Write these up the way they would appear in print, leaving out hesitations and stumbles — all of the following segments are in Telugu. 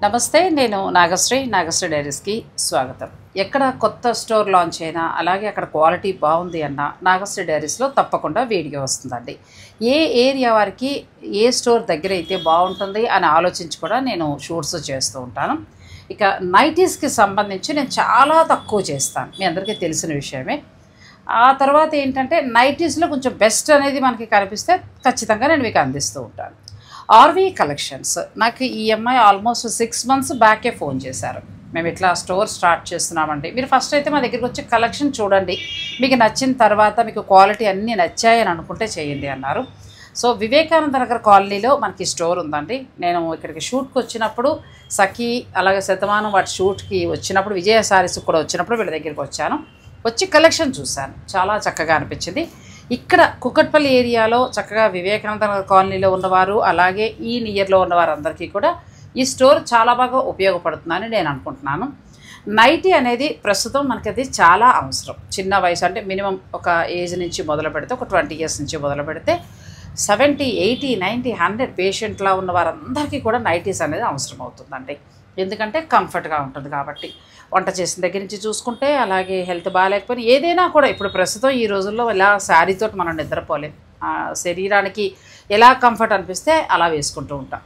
నమస్తే, నేను నాగశ్రీ డైరీస్కి స్వాగతం. ఎక్కడ కొత్త స్టోర్ లాంచ్ అయినా అలాగే అక్కడ క్వాలిటీ బాగుంది అన్న నాగశ్రీ డైరీస్లో తప్పకుండా వీడియో వస్తుందండి. ఏ ఏరియా వారికి ఏ స్టోర్ దగ్గర అయితే బాగుంటుంది అని ఆలోచించి కూడా నేను షూట్స్ చేస్తూ ఉంటాను. ఇక నైటీస్కి సంబంధించి నేను చాలా తక్కువ చేస్తాను, మీ అందరికీ తెలిసిన విషయమే. ఆ తర్వాత ఏంటంటే నైటీస్లో కొంచెం బెస్ట్ అనేది మనకి కనిపిస్తే ఖచ్చితంగా నేను మీకు అందిస్తూ ఉంటాను. ఆర్వీ కలెక్షన్స్ నాకు ఈ అమ్మాయి ఆల్మోస్ట్ 6 months బ్యాకే ఫోన్ చేశారు, మేము ఇట్లా స్టోర్ స్టార్ట్ చేస్తున్నామండి, మీరు ఫస్ట్ అయితే మా దగ్గరికి వచ్చి కలెక్షన్ చూడండి, మీకు నచ్చిన తర్వాత మీకు క్వాలిటీ అన్నీ నచ్చాయని అనుకుంటే చేయండి అన్నారు. సో వివేకానంద నగర్ కాలనీలో మనకి స్టోర్ ఉందండి. నేను ఇక్కడికి షూట్కి వచ్చినప్పుడు సఖీ అలాగే శతమానం వాటి షూట్కి వచ్చినప్పుడు విజయ సారీస్ కూడా వచ్చినప్పుడు వీళ్ళ దగ్గరికి వచ్చి కలెక్షన్ చూశాను, చాలా చక్కగా అనిపించింది. ఇక్కడ కుకట్పల్లి ఏరియాలో చక్కగా వివేకానంద కాలనీలో ఉన్నవారు అలాగే ఈ నియర్లో ఉన్నవారు అందరికీ కూడా ఈ స్టోర్ చాలా బాగా ఉపయోగపడుతుందని నేను అనుకుంటున్నాను. నైటీ అనేది ప్రస్తుతం మనకి అది చాలా అవసరం. చిన్న వయసు అంటే మినిమం ఒక ఏజ్ నుంచి మొదలు పెడితే ఒక 20 years నుంచి మొదలు పెడితే 70, 80, 90, 100 పేషెంట్లా ఉన్న వారందరికీ కూడా నైటీస్ అనేది అవసరం అవుతుందండి. ఎందుకంటే కంఫర్ట్గా ఉంటుంది కాబట్టి. వంట చేసిన దగ్గర నుంచి చూసుకుంటే అలాగే హెల్త్ బాగాలేకపోయినా ఏదైనా కూడా ఇప్పుడు ప్రస్తుతం ఈ రోజుల్లో ఇలా శారీతో మనం నిద్రపోలేం, శరీరానికి ఎలా కంఫర్ట్ అనిపిస్తే అలా వేసుకుంటూ ఉంటాం.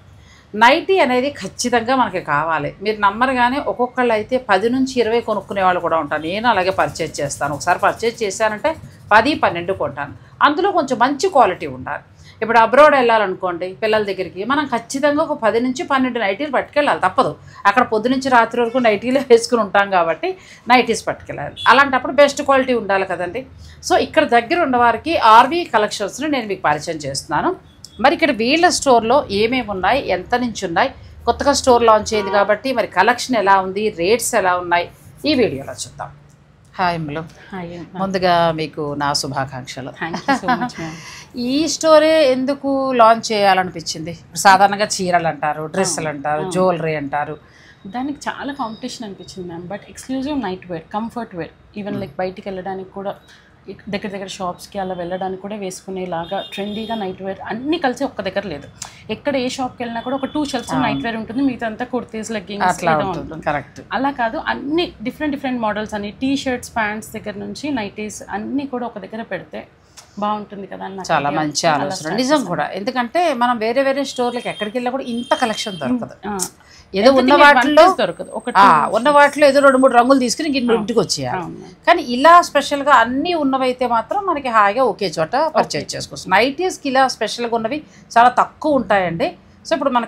నైటీ అనేది ఖచ్చితంగా మనకి కావాలి. మీరు నమ్మరు కానీ ఒక్కొక్కళ్ళు అయితే 10 నుంచి 20 కొనుక్కునే వాళ్ళు కూడా ఉంటారు. నేను అలాగే పర్చేజ్ చేస్తాను. ఒకసారి పర్చేజ్ చేశానంటే 10, 12 కొంటాను. అందులో కొంచెం మంచి క్వాలిటీ ఉండాలి. ఇప్పుడు అబ్రాడ్ వెళ్ళాలనుకోండి పిల్లల దగ్గరికి, మనం ఖచ్చితంగా ఒక 10 నుంచి 12 నైటీలు పట్టుకెళ్ళాలి, తప్పదు. అక్కడ పొద్దు నుంచి రాత్రి వరకు నైటీలు వేసుకుని ఉంటాం కాబట్టి నైటీస్ పట్టుకెళ్ళాలి. అలాంటప్పుడు బెస్ట్ క్వాలిటీ ఉండాలి కదండి. సో ఇక్కడ దగ్గర ఉన్నవారికి ఆర్వీ కలెక్షన్స్ని నేను మీకు పరిచయం చేస్తున్నాను. మరి ఇక్కడ వీళ్ళ స్టోర్లో ఏమేమి ఉన్నాయి, ఎంత నుంచి ఉన్నాయి, కొత్తగా స్టోర్ లాంచ్ అయింది కాబట్టి మరి కలెక్షన్ ఎలా ఉంది, రేట్స్ ఎలా ఉన్నాయి, ఈ వీడియోలో చూద్దాం. హాయ్ అమ్మలు, ముందుగా మీకు నా శుభాకాంక్షలు. ఈ స్టోరే ఎందుకు లాంచ్ చేయాలనిపించింది? సాధారణంగా చీరలు అంటారు, డ్రెస్సులు అంటారు, జ్యువెలరీ అంటారు, దానికి చాలా కాంపిటీషన్ అనిపించింది ma'am. But exclusive night wear, comfort wear, even like బయటికి వెళ్ళడానికి కూడా దగ్గర షాప్స్కి అలా వెళ్ళడానికి కూడా వేసుకునేలాగా ట్రెండీగా నైట్ వేర్ అన్నీ కలిసి ఒక్క దగ్గర లేదు. ఎక్కడ ఏ షాప్కి వెళ్ళినా కూడా ఒక 2 shelves నైట్ వేర్ ఉంటుంది, మిగతా అంతా కుర్తీస్, లెగ్గింగ్స్ అట్లా ఉంటుంది. కరెక్ట్. అలా కాదు, అన్ని డిఫరెంట్ మోడల్స్ అన్ని టీ షర్ట్స్, ప్యాంట్స్ దగ్గర నుంచి నైటీస్ అన్నీ కూడా ఒక దగ్గర పెడితే బాగుంటుంది కదా అన్న చాలా మంచి ఆలోచన నిజం కూడా. ఎందుకంటే మనం వేరే స్టోర్లకు ఎక్కడికి వెళ్ళినా కూడా ఇంత కలెక్షన్ దొరకదు. ఏదో ఉన్న వాటిలో దొరకదు, ఉన్న వాటిలో ఏదో 2-3 రంగులు తీసుకుని ఇంటికి వచ్చేయాలి. కానీ ఇలా స్పెషల్గా అన్నీ ఉన్నవైతే మాత్రం మనకి హాయిగా ఒకే చోట పర్చేజ్ చేసుకోవచ్చు. నైటీస్కి ఇలా స్పెషల్గా ఉన్నవి చాలా తక్కువ ఉంటాయండి. సో ఇప్పుడు మన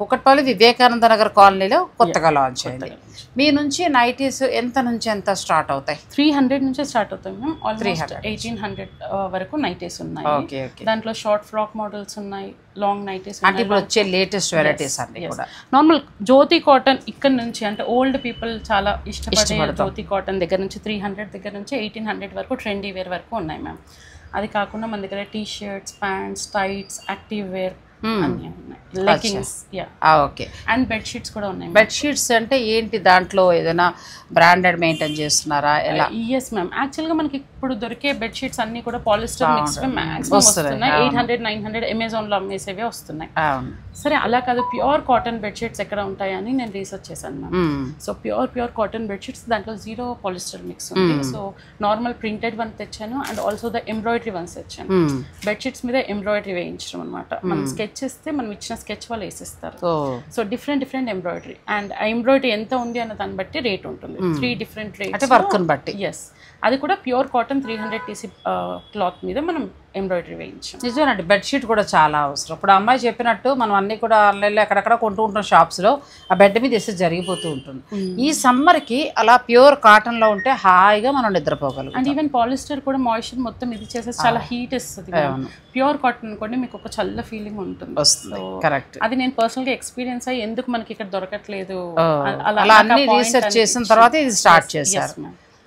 కుకట్పల్లి వివేకానంద నగర్ కాలనీలో కొత్తగా లాంచ్ అయింది. మీ నుంచి నైటీస్ ఎంత నుంచి ఎంత స్టార్ట్ అవుతాయి? 300 నుంచే స్టార్ట్ అవుతాయి మ్యామ్. ఆల్మోస్ట్ 1800 వరకు నైటీస్ ఉన్నాయి. దాంట్లో షార్ట్ ఫ్రాక్ మోడల్స్ ఉన్నాయి, లాంగ్ నైటీస్ అంటే ఇప్పుడు వచ్చే లేటెస్ట్ వెరైటీస్ అన్ని కూడా నార్మల్ జ్యోతి కాటన్ ఇక్కడ నుంచి, అంటే ఓల్డ్ పీపుల్ చాలా ఇష్టపడే జ్యోతి కాటన్ దగ్గర నుంచి 300 దగ్గర నుంచి 1800 వరకు ట్రెండీ వేర్ వరకు ఉన్నాయి మ్యామ్. అది కాకుండా మన దగ్గర T shirts, pants, tights, active wear అన్నీ ఉన్నాయి, లెగ్గింగ్స్, ఓకే. అండ్ బెడ్షీట్స్ కూడా ఉన్నాయి. బెడ్షీట్స్ అంటే ఏంటి, దాంట్లో ఏదైనా బ్రాండెడ్ మెయింటైన్ చేస్తున్నారా ఎలా? ఎస్ మ్యామ్, యాక్చువల్గా మనకి ఇప్పుడు దొరికే బెడ్షీట్స్ అన్నీ కూడా పాలిస్టర్ మిక్స్డ్ మ్యాక్సిమం వస్తున్నాయి. 800, 900 అమెజాన్లో అమ్మేసేవే వస్తున్నాయి. సరే అలా కాదు, ప్యూర్ కాటన్ బెడ్షీట్స్ ఎక్కడ ఉంటాయని నేను రీసెర్చ్ చేశాను ma'am. So pure cotton bedsheets దాంట్లో 0 పాలిస్టర్ మిక్స్ ఉంది. సో నార్మల్ ప్రింటెడ్ వన్ తెచ్చాను and also the embroidery once తెచ్చాను. బెడ్షీట్స్ మీద ఎంబ్రాయిడరీ వేయించడం అనమాట. మనం స్కెచ్ చేస్తే మనం ఇచ్చిన స్కెచ్ వాళ్ళు వేసిస్తారు. సో డిఫరెంట్ ఎంబ్రాయిడరీ, అండ్ ఆ ఎంబ్రాయిడరీ ఎంత ఉంది అన్న దాన్ని బట్టి రేట్ ఉంటుంది. 3 different రేట్స్ వర్క్ బట్టి. ఎస్, అది కూడా ప్యూర్ కాటన్ 300 TC క్లాత్ మీద మనం ఎంబ్రాయిడరీ వేయించాం. నిజమేనండి, బెడ్షీట్ కూడా చాలా అవసరం. ఇప్పుడు అమ్మాయి చెప్పినట్టు మనం అన్నీ కూడా ఆన్లైన్లో ఎక్కడెక్కడ కొంటూ ఉంటాం షాప్స్లో, ఆ బెడ్ మీద వేస్తే జరిగిపోతూ ఉంటుంది. ఈ సమ్మర్కి అలా ప్యూర్ కాటన్లో ఉంటే హాయిగా మనం నిద్రపోగలం. అండ్ ఈవెన్ పాలిస్టర్ కూడా మాయిశ్చర్ మొత్తం ఇది చేసేసి చాలా హీట్ ఇస్తుంది. ప్యూర్ కాటన్ అనుకోండి మీకు ఒక చల్ల ఫీలింగ్ ఉంటుంది. కరెక్ట్. అది నేను పర్సనల్గా ఎక్స్పీరియన్స్ అయ్యి ఎందుకు మనకి ఇక్కడ దొరకట్లేదు అలా అన్ని రీసెర్చ్ చేసిన తర్వాత ఇది స్టార్ట్ చేశారు.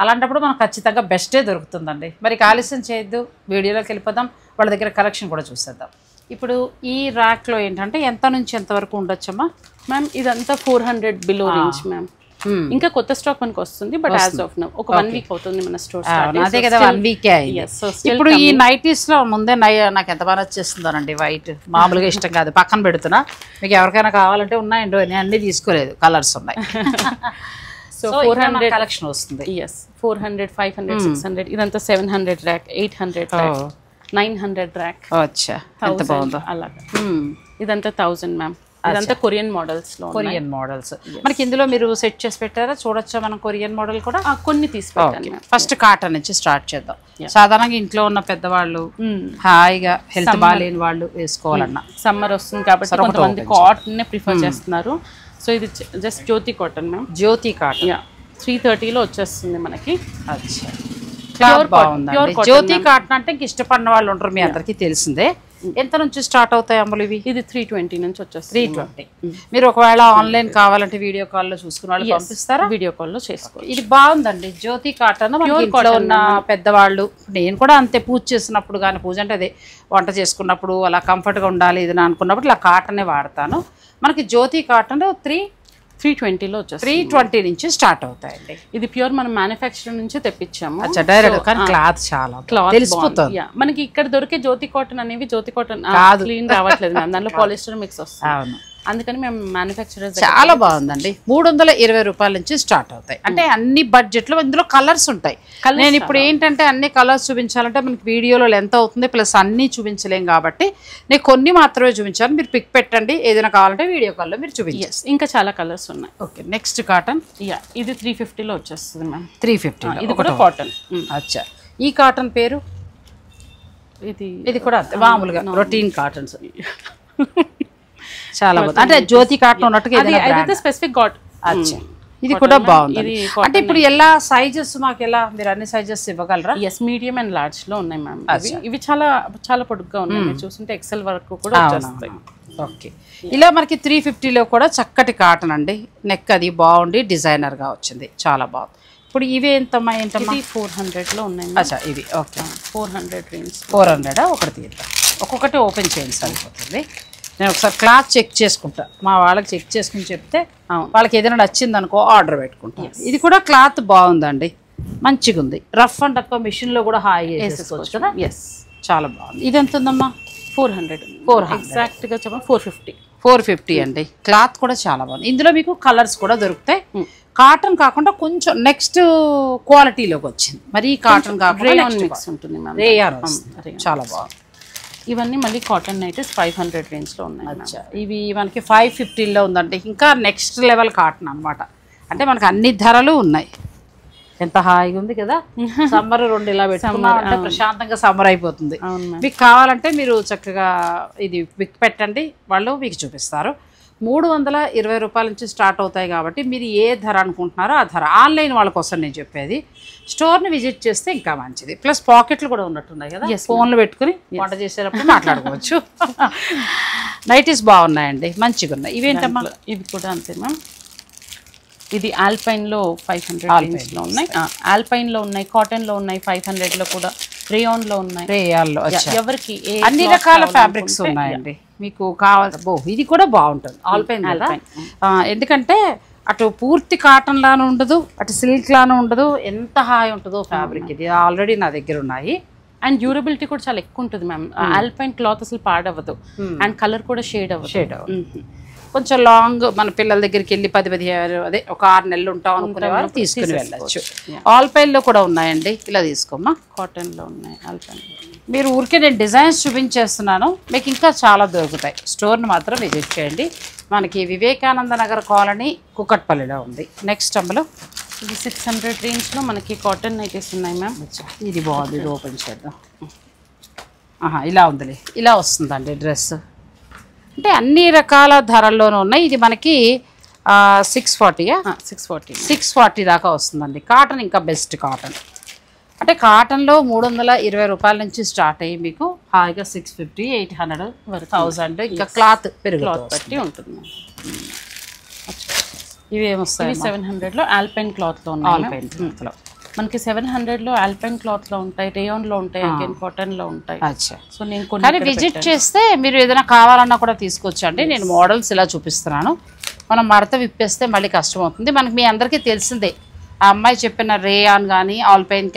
అలాంటప్పుడు మనకు ఖచ్చితంగా బెస్టే దొరుకుతుందండి. మరి ఆలస్యం చేయొద్దు, వీడియోలోకి వెళ్ళిపోదాం, వాళ్ళ దగ్గర కలెక్షన్ కూడా చూసేద్దాం. ఇప్పుడు ఈ ర్యాక్లో ఏంటంటే ఎంత నుంచి ఎంత వరకు ఉండొచ్చమ్మా మ్యామ్? ఇదంతా 400 బిలో రేంజ్ మ్యామ్. ఇంకా కొత్త స్టాక్ మనకు వస్తుంది, బట్ యాజ్ ఆఫ్ నౌ ఒక 1 వీక్ అవుతుంది మన స్టోర్ అదే కదా 1 వీక్ ఇప్పుడు ఈ నైటీస్ లో ముందే నాకు ఎంత బాగా వచ్చేస్తుందోనండి వైట్, మామూలుగా ఇష్టం కాదు, పక్కన పెడుతున్నా. మీకు ఎవరికైనా కావాలంటే ఉన్నాయండి, నేను అన్ని తీసుకోలేదు, కలర్స్ ఉన్నాయి. సో 400 కలెక్షన్ వస్తుంది. 400, 500, 600, ఇదంతా 700 ర్యాక్, 800 ర్యాక్, 900 ర్యాక్. అచ్చా, ఎంత బాగుందో. అలాగా ఇదంతా 1000 మ్యామ్. ఇదంతా కొరియన్ మోడల్స్ లో, కొరియన్ మోడల్స్ మనకి ఇందులో మీరు సెట్ చేసి పెట్టారా? చూడొచ్చా మనం కొరియన్ మోడల్ కూడా? కొన్ని తీసుకుంటాను. ఫస్ట్ కాటన్ నుంచి స్టార్ట్ చేద్దాం. సాధారణంగా ఇంట్లో ఉన్న పెద్దవాళ్ళు, హాయిగా హెల్త్ బాగాలేని వాళ్ళు వేసుకోవాలన్నా, సమ్మర్ వస్తుంది కాబట్టి కొంతమంది కాటన్ నే ప్రిఫర్ చేస్తున్నారు. సో ఇది జస్ట్ జ్యోతి కాటన్ మ్యామ్. జ్యోతి కాటన్ 330లో వచ్చేస్తుంది మనకి. అచ్చా, క్లాత్ బాగుందండి. జ్యోతి కాటన్ అంటే ఇంక ఇష్టపడిన వాళ్ళు ఉంటారు, మీ అందరికీ తెలిసిందే. ఎంత నుంచి స్టార్ట్ అవుతాయి అమ్ములు ఇవి? ఇది 320 నుంచి వచ్చేస్తుంది. 320. మీరు ఒకవేళ ఆన్లైన్ కావాలంటే వీడియో కాల్లో చూసుకున్న వాళ్ళు పంపిస్తారా? వీడియో కాల్లో చేసుకోవచ్చు. ఇది బాగుందండి జ్యోతి కాటన్. ఇంట్లో ఉన్న పెద్దవాళ్ళు, నేను కూడా అంతే, పూజ చేసినప్పుడు కానీ, పూజ అంటే అదే వంట చేసుకున్నప్పుడు అలా కంఫర్ట్గా ఉండాలి ఇది అనుకున్నప్పుడు ఇలా కాటనే వాడతాను. మనకి జ్యోతి కాటన్ 320లో వచ్చేస్తుంది. 320 నుంచి స్టార్ట్ అవుతాయండి. ఇది ప్యూర్ మనం మ్యానుఫ్యాక్చర్ నుంచి తెప్పించాము. డైరెక్ట్, కానీ క్లాత్ చాలా తెలిసిపోతుంది. మనకి ఇక్కడ దొరికే జ్యోతి కాటన్ అనేవి జ్యోతి కాటన్ క్లీన్ రావట్లేదు మ్యామ్, దాంట్లో పాలిస్టర్ మిక్స్ వస్తుంది. అవును, అందుకని మేము మ్యానుఫ్యాక్చరర్స్. చాలా బాగుందండి. 320 రూపాయల నుంచి స్టార్ట్ అవుతాయి. అంటే అన్ని బడ్జెట్లో ఇందులో కలర్స్ ఉంటాయి. నేను ఇప్పుడు ఏంటంటే అన్ని కలర్స్ చూపించాలంటే మనకి వీడియోలో లెంత్ అవుతుంది, ప్లస్ అన్నీ చూపించలేం కాబట్టి నేను కొన్ని మాత్రమే చూపించాను. మీరు పిక్ పెట్టండి, ఏదైనా కావాలంటే వీడియో కాల్లో మీరు చూపించారు. ఇంకా చాలా కలర్స్ ఉన్నాయి. Okay, next cotton. ఇది 350లో వచ్చేస్తుంది మ్యామ్. 350. ఇది కూడా కాటన్. అచ్చా, ఈ కాటన్ పేరు? ఇది కూడా మామూలుగా రొటీన్ కాటన్స్. చాలా బాగుంది. అంటే జ్యోతి కాటన్ ఉన్నట్టుగా స్పెసిఫిక్ కాటన్. అచ్చా, ఇది కూడా బాగుంది. అంటే ఇప్పుడు ఎలా సైజెస్ మాకు ఎలా, మీరు అన్ని సైజెస్ ఇవ్వగలరా? మీడియం అండ్ లార్జ్ లో ఉన్నాయి మ్యామ్. ఇవి చాలా చాలా పొడుగ్గా ఉన్నాయి, మీరు చూస్తుంటే ఎక్సెల్ వరకు కూడా వచ్చేస్తాయి. ఓకే, ఇలా మనకి 350లో కూడా చక్కటి కాటన్ అండి. నెక్ అది బాగుండి డిజైనర్ గా వచ్చింది, చాలా బాగుంది. ఇప్పుడు ఇవి ఎంతమ్మా? 400లో ఉన్నాయి. అచ్చా, ఇవి ఓకే 400 రేంజ్. 400 ఒకటి తీద్దాం, ఒక్కొక్కటి ఓపెన్ చేయండి సరిపోతుంది. నేను ఒకసారి క్లాత్ చెక్ చేసుకుంటా, మా వాళ్ళకి చెక్ చేసుకుని చెప్తే వాళ్ళకి ఏదైనా నచ్చింది అనుకో ఆర్డర్ పెట్టుకుంటాను. ఇది కూడా క్లాత్ బాగుందండి, మంచిగా ఉంది. రఫ్ అండ్ టఫ్ మిషన్ లో కూడా హాయిగా వేసుకోవచ్చు కదా. చాలా బాగుంది. ఇది ఎంత ఉందమ్మా? 400. ఎగ్జాక్ట్ గా చెప్పండి 450 అండి. క్లాత్ కూడా చాలా బాగుంది. ఇందులో మీకు కలర్స్ కూడా దొరుకుతాయి. కాటన్ కాకుండా కొంచెం నెక్స్ట్ క్వాలిటీలోకి వచ్చింది. మరి కాటన్ కాకుండా రేయాన్ మిక్స్ ఉంటుంది, చాలా బాగుంది. ఇవన్నీ మళ్ళీ కాటన్ నైటీస్ 500 రేంజ్లో ఉన్నాయి. అచ్చా, ఇవి మనకి 550లో ఉందండి. ఇంకా నెక్స్ట్ లెవెల్ కాటన్ అనమాట. అంటే మనకి అన్ని ధరలు ఉన్నాయి. ఎంత హాయిగా ఉంది కదా. సమ్మర్ 2 ఇలా పెట్టుకున్నామంటే ప్రశాంతంగా సమ్మర్ అయిపోతుంది. మీకు కావాలంటే మీరు చక్కగా ఇది పిక్ పెట్టండి, వాళ్ళు మీకు చూపిస్తారు. 320 రూపాయల నుంచి స్టార్ట్ అవుతాయి కాబట్టి మీరు ఏ ధర అనుకుంటున్నారో ఆ ధర. ఆన్లైన్ వాళ్ళ కోసం నేను చెప్పేది, స్టోర్ని విజిట్ చేస్తే ఇంకా మంచిది. ప్లస్ పాకెట్లు కూడా ఉన్నట్టున్నాయి కదా, ఫోన్లు పెట్టుకుని వంట చేసేటప్పుడు మాట్లాడుకోవచ్చు. నైటీస్ బాగున్నాయండి, మంచిగా ఉన్నాయి. ఇవేంటమ్మా? ఇవి కూడా అంతే మ్యామ్. ఇది ఆల్పైన్లో 500 రేంజ్లో ఉన్నాయి. ఆల్పైన్లో ఉన్నాయి, కాటన్లో ఉన్నాయి, 500లో కూడా, రేయాన్లో ఉన్నాయి. రేయాన్లో ఎవరికి అన్ని రకాల ఫ్యాబ్రిక్స్ ఉన్నాయండి. మీకు కావాలి, ఇది కూడా బాగుంటుంది ఆల్పైన్. ఎందుకంటే అటు పూర్తి కాటన్ లాను ఉండదు, అటు సిల్క్ లాను ఉండదు, ఎంత హాయి ఉంటుందో ఫ్యాబ్రిక్. ఇది ఆల్రెడీ నా దగ్గర ఉన్నాయి. అండ్ డ్యూరబిలిటీ కూడా చాలా ఎక్కువ ఉంటుంది మ్యామ్. ఆల్పైన్ క్లాత్ అసలు పాడవదు, అండ్ కలర్ కూడా షేడ్ అవ్వదు. కొంచెం లాంగ్ మన పిల్లల దగ్గరికి వెళ్ళి 10-15 అదే ఒక 6 నెలలు ఉంటాం అనుకునే వాళ్ళు తీసుకుని వెళ్ళచ్చు. ఆల్పైన్లో కూడా ఉన్నాయండి, ఇలా తీసుకోమ్మా. కాటన్లో ఉన్నాయి, ఆల్పైన్. మీరు ఊరికే నేను డిజైన్స్ చూపించేస్తున్నాను, మీకు ఇంకా చాలా దొరుకుతాయి. స్టోర్ని మాత్రం విజిట్ చేయండి. మనకి వివేకానంద నగర్ కాలనీ కుకట్పల్లిలో ఉంది. నెక్స్ట్ అమ్మలో ఇది 600 రేంజ్లో మనకి కాటన్ నైటీస్ ఉన్నాయి మ్యామ్. ఇది బాగుంది, ఇది ఓపెన్ చేద్దాం. ఇలా ఉందిలే, ఇలా వస్తుందండి డ్రెస్. అంటే అన్ని రకాల ధరల్లోనూ ఉన్నాయి. ఇది మనకి 640 దాకా వస్తుందండి. కాటన్ ఇంకా బెస్ట్ కాటన్. అంటే కాటన్లో 320 రూపాయల నుంచి స్టార్ట్ అయ్యి మీకు హాయిగా 650, 800, 1000 ఇంకా క్లాత్ బట్టి ఉంటుంది. ఇవి ఏమొస్తాయి? 700లో ఆల్పైన్ క్లాత్లో ఉన్నాయి. మనకి 700లో ఆల్పైన్ క్లాత్లో ఉంటాయి, రేయాన్లో ఉంటాయి, అగైన్ కాటన్లో ఉంటాయి. సో నేను కొన్ని విజిట్ చేస్తే మీరు ఏదైనా కావాలన్నా కూడా తీసుకోవచ్చు అండి. నేను మోడల్స్ ఇలా చూపిస్తున్నాను, మనం మడత విప్పేస్తే మళ్ళీ కష్టం అవుతుంది. మనకి మీ అందరికీ తెలిసిందే, ఆ అమ్మాయి చెప్పిన రేయాన్ కానీ, ఆల్పైన్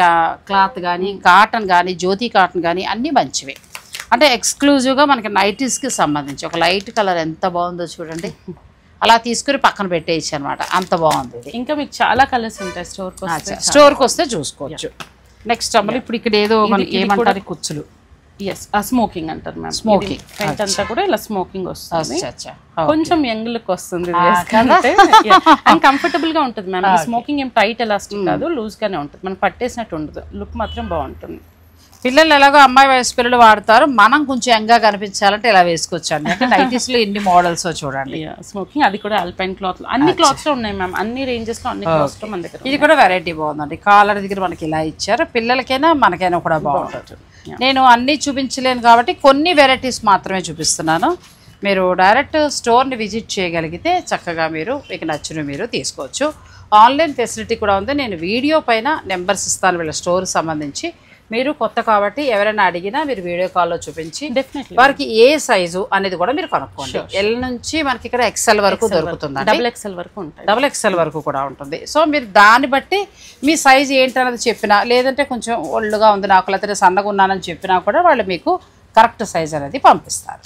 క్లాత్ కానీ, కాటన్ కానీ, జ్యోతి కాటన్ కానీ అన్నీ మంచివే. అంటే ఎక్స్క్లూజివ్గా మనకి నైటీస్కి సంబంధించి ఒక లైట్ కలర్ ఎంత బాగుందో చూడండి, అలా తీసుకుని పక్కన పెట్టేయచ్చు అనమాట, అంత బాగుంది ఇది. ఇంకా మీకు చాలా కలర్స్ ఉంటాయి స్టోర్కి వస్తే చూసుకోవచ్చు. నెక్స్ట్ అమ్మలు ఇప్పుడు ఇక్కడ ఏదో మనకి ఏమంటారు కుచ్చులు, స్మోకింగ్ అంటారు మ్యామ్. స్మోకింగ్ ఫ్రంట్ అంతా కూడా ఇలా స్మోకింగ్ వస్తుంది, కొంచెం యంగ్ లుక్ వస్తుంది, కంఫర్టబుల్ గా ఉంటుంది మ్యామ్. స్మోకింగ్ ఏం టైట్ ఎలాస్టిక్ కాదు, లూజ్ గానే ఉంటుంది, మనకు పట్టేసినట్టు ఉండదు, లుక్ మాత్రం బాగుంటుంది. పిల్లలు ఎలాగో అమ్మాయి వయసు పిల్లలు వాడతారు, మనం కొంచెం యంగ్గా కనిపించాలంటే ఇలా వేసుకోవచ్చు అండి. అంటే నైటీస్లో ఎన్ని మోడల్స్ చూడండి. స్మోకింగ్ అది కూడా ఆల్పైన్ క్లాత్, అన్ని క్లాత్స్ లో ఉన్నాయి మ్యామ్, అన్ని రేంజెస్ లో అన్ని క్లాత్స్ లో మన దగ్గర. ఇది కూడా వెరైటీ బాగుందండి, కాలర్ దగ్గర మనకి ఇలా ఇచ్చారు, పిల్లలకైనా మనకైనా కూడా బాగుంటుంది. నేను అన్నీ చూపించలేను కాబట్టి కొన్ని వెరైటీస్ మాత్రమే చూపిస్తున్నాను. మీరు డైరెక్ట్ స్టోర్ని విజిట్ చేయగలిగితే చక్కగా మీకు నచ్చినవి మీరు తీసుకోవచ్చు. ఆన్లైన్ ఫెసిలిటీ కూడా ఉంది. నేను వీడియో పైన నెంబర్స్ ఇస్తాను వీళ్ళ స్టోర్ సంబంధించి. మీరు కొత్త కాబట్టి ఎవరైనా అడిగినా మీరు వీడియో కాల్లో చూపించి వారికి ఏ సైజు అనేది కూడా మీరు కనుక్కోండి. ఎల్ నుంచి మనకి ఇక్కడ ఎక్స్ఎల్ వరకు దొరుకుతుంది, డబుల్ ఎక్స్ఎల్ వరకు కూడా ఉంటుంది. సో మీరు దాన్ని బట్టి మీ సైజు ఏంటన్నది చెప్పినా, లేదంటే కొంచెం ఒళ్ళుగా ఉంది నాకు, లేకపోతే సన్నగా ఉన్నానని చెప్పినా కూడా వాళ్ళు మీకు కరెక్ట్ సైజ్ అనేది పంపిస్తారు.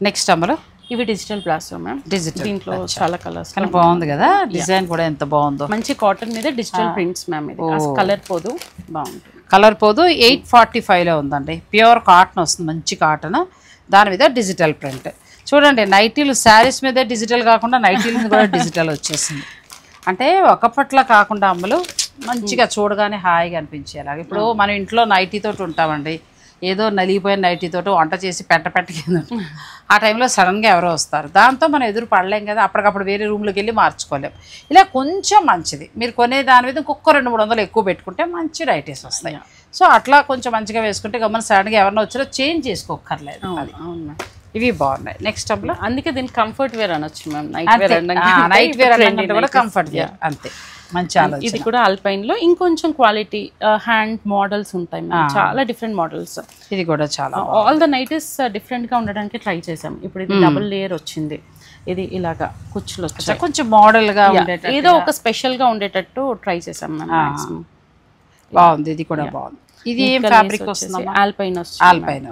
నెక్స్ట్ అమ్మలు ఇవి డిజిటల్ ప్లాస్టో మ్యామ్. డిజిటల్ దీంట్లో చాలా కలర్స్, కానీ బాగుంది కదా, డిజైన్ కూడా ఎంత బాగుందో. మంచి కాటన్ మీద డిజిటల్ ప్రింట్స్ మ్యామ్. ఇది కలర్ పోదు, బాగుంటుంది. కలర్ పోదు 845లో ఉందండి. ప్యూర్ కాటన్ వస్తుంది, మంచి కాటన్, దాని మీద డిజిటల్ ప్రింట్. చూడండి నైటీలు శారీస్ మీదే డిజిటల్ కాకుండా నైటీల మీద కూడా డిజిటల్ వచ్చేసింది. అంటే ఒకప్పట్లో కాకుండా అమ్మలు మంచిగా చూడగానే హాయిగా అనిపించేలాగా. ఇప్పుడు మనం ఇంట్లో నైటీతోటి ఉంటామండి, ఏదో నలిగిపోయిన నైటీతోటి వంట చేసి పెట్టకింద, ఆ టైంలో సడన్గా ఎవరో వస్తారు, దాంతో మనం ఎదురు పడలేం కదా, అప్పటికప్పుడు వేరే రూమ్లోకి వెళ్ళి మార్చుకోలేం. ఇలా కొంచెం మంచిది మీరు కొనే దాని మీద ఇంకొక 200-300 ఎక్కువ పెట్టుకుంటే మంచి నైటీస్ వస్తాయి. సో అట్లా కొంచెం మంచిగా వేసుకుంటే గమని సడన్గా ఎవరైనా వచ్చినా చేంజ్ చేసుకోక్కర్లేదు. అది ఇవి బాగున్నాయి. నెక్స్ట్ అప్పుడు అందుకే దీనికి కంఫర్ట్ వేర్ అనొచ్చు మ్యామ్. నైట్ వేర్ అంటే కూడా కంఫర్ట్ వేర్ అంతే. మంచి ఆలోచన. ఇది కూడా ఆల్పైన్ లో ఇంకొంచెం క్వాలిటీ హ్యాండ్ మోడల్స్ ఉంటాయి, చాలా డిఫరెంట్ మోడల్స్. ఇది కూడా చాలా ఆల్ ద నైటీస్ డిఫరెంట్ గా ఉండడానికి ట్రై చేసాం. ఇప్పుడు ఇది డబుల్ లేయర్ వచ్చింది, ఇది ఇలాగా కుచ్చులు వచ్చాయి, కొంచెం మోడల్ గా ఏదో ఒక స్పెషల్ గా ఉండేటట్టు ట్రై చేసాం మ్యామ్. బాగుంది, ఇది కూడా బాగుంది. ఇది ఏం ఫ్యాబ్రిక్ వస్తుంది? ఆల్పైన్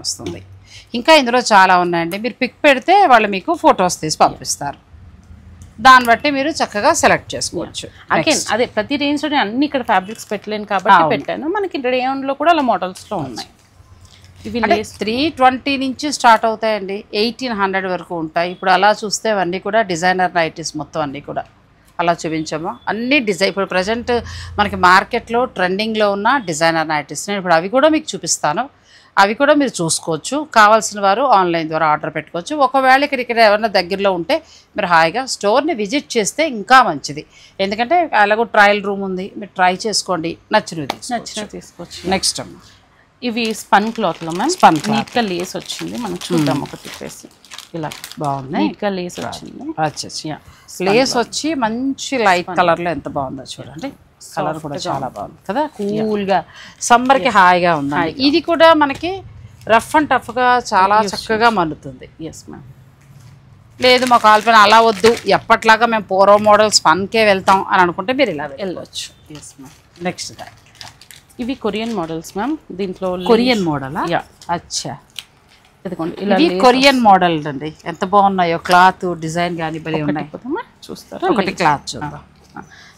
వస్తుంది. ఇంకా ఇందులో చాలా ఉన్నాయండి, మీరు పిక్ పెడితే వాళ్ళు మీకు ఫొటోస్ తీసి పంపిస్తారు, దాన్ని బట్టి మీరు చక్కగా సెలెక్ట్ చేసుకోవచ్చు. అదే ప్రతి రేంజ్ లో అన్ని ఇక్కడ ఫ్యాబ్రిక్స్ పెట్టలేను కాబట్టి పెట్టాను. మనకి రేయన్ లో కూడా అలా మోడల్స్ లో ఉన్నాయి. ఇవి 320 నుంచి స్టార్ట్ అవుతాయండి, 1800 వరకు ఉంటాయి. ఇప్పుడు అలా చూస్తే అవన్నీ కూడా డిజైనర్ నైటీస్ మొత్తం అన్నీ కూడా అలా చూపించాము. అన్ని డిజైన్ ఇప్పుడు ప్రజెంట్ మనకి మార్కెట్లో ట్రెండింగ్లో ఉన్న డిజైనర్ నైటీస్ నేను ఇప్పుడు అవి కూడా మీకు చూపిస్తాను. అవి కూడా మీరు చూసుకోవచ్చు. కావాల్సిన వారు ఆన్లైన్ ద్వారా ఆర్డర్ పెట్టుకోవచ్చు. ఒకవేళ ఇక్కడ ఎవరైనా దగ్గరలో ఉంటే మీరు హాయిగా స్టోర్ని విజిట్ చేస్తే ఇంకా మంచిది. ఎందుకంటే అలాగో ట్రయల్ రూమ్ ఉంది, మీరు ట్రై చేసుకోండి, నచ్చినవి తీసుకోవచ్చు. నెక్స్ట్ ఇవి స్పన్ క్లాత్లో మ్యామ్. స్పన్ నీట్గా లేస్ వచ్చింది, మనం చూద్దాం ఒక తిప్పేసి. ఇలా బాగుంది, నీట్గా లేస్ వచ్చింది. లేస్ వచ్చి మంచి లైట్ కలర్లో ఎంత బాగుందో చూడండి. కలర్ కూడా చాలా బాగుంది కదా, కూల్గా సమ్మర్కి హాయిగా ఉంది. ఇది కూడా మనకి రఫ్ అండ్ టఫ్గా చాలా చక్కగా మన్నుతుంది. Yes ma'am. లేదు మాకు ఆల్పైన్ అలా వద్దు, ఎప్పట్లాగా మేము పూర్వ మోడల్స్ ఫన్కే వెళ్తాం అని అనుకుంటే మీరు ఇలా వెళ్ళవచ్చు. Yes ma'am. నెక్స్ట్ ఇవి కొరియన్ మోడల్స్ మ్యామ్. దీంట్లో కొరియన్ మోడల్. అచ్చా, ఇదిగోండి ఇవి కొరియన్ మోడల్ అండి, ఎంత బాగున్నాయో క్లాత్ డిజైన్ కానీ బలి ఉన్నాయి. చూస్తారా? ఒకటి క్లాత్ చూద్దాం.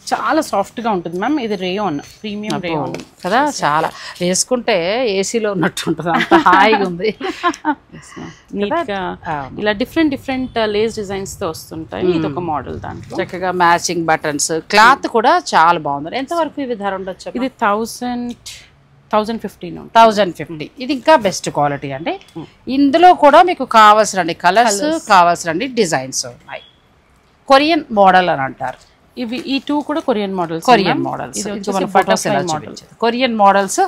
చాలా సాఫ్ట్గా ఉంటుంది మ్యామ్. ఇది రేయాన్, ప్రీమియం రేయాన్ కదా, చాలా వేసుకుంటే ఏసీలో ఉన్నట్టు ఉంటుంది, అంత హాయిగా ఉంది. నీట్గా ఇలా డిఫరెంట్ లేస్ డిజైన్స్ తో వస్తుంటాయి. ఇది ఒక మోడల్, దాంట్లో చక్కగా మ్యాచింగ్ బటన్స్, క్లాత్ కూడా చాలా బాగుంది. ఎంతవరకు ఇవి ధర ఉండొచ్చు? ఇది 1050. ఇది ఇంకా బెస్ట్ క్వాలిటీ అండి. ఇందులో కూడా మీకు కావాల్సిన కలర్స్, కావాల్సిన డిజైన్స్ ఉన్నాయి. కొరియన్ మోడల్ అని అంటారు. ఇవి ఈ 2 కూడా కొరియన్ మోడల్స్. కొరియన్ మోడల్స్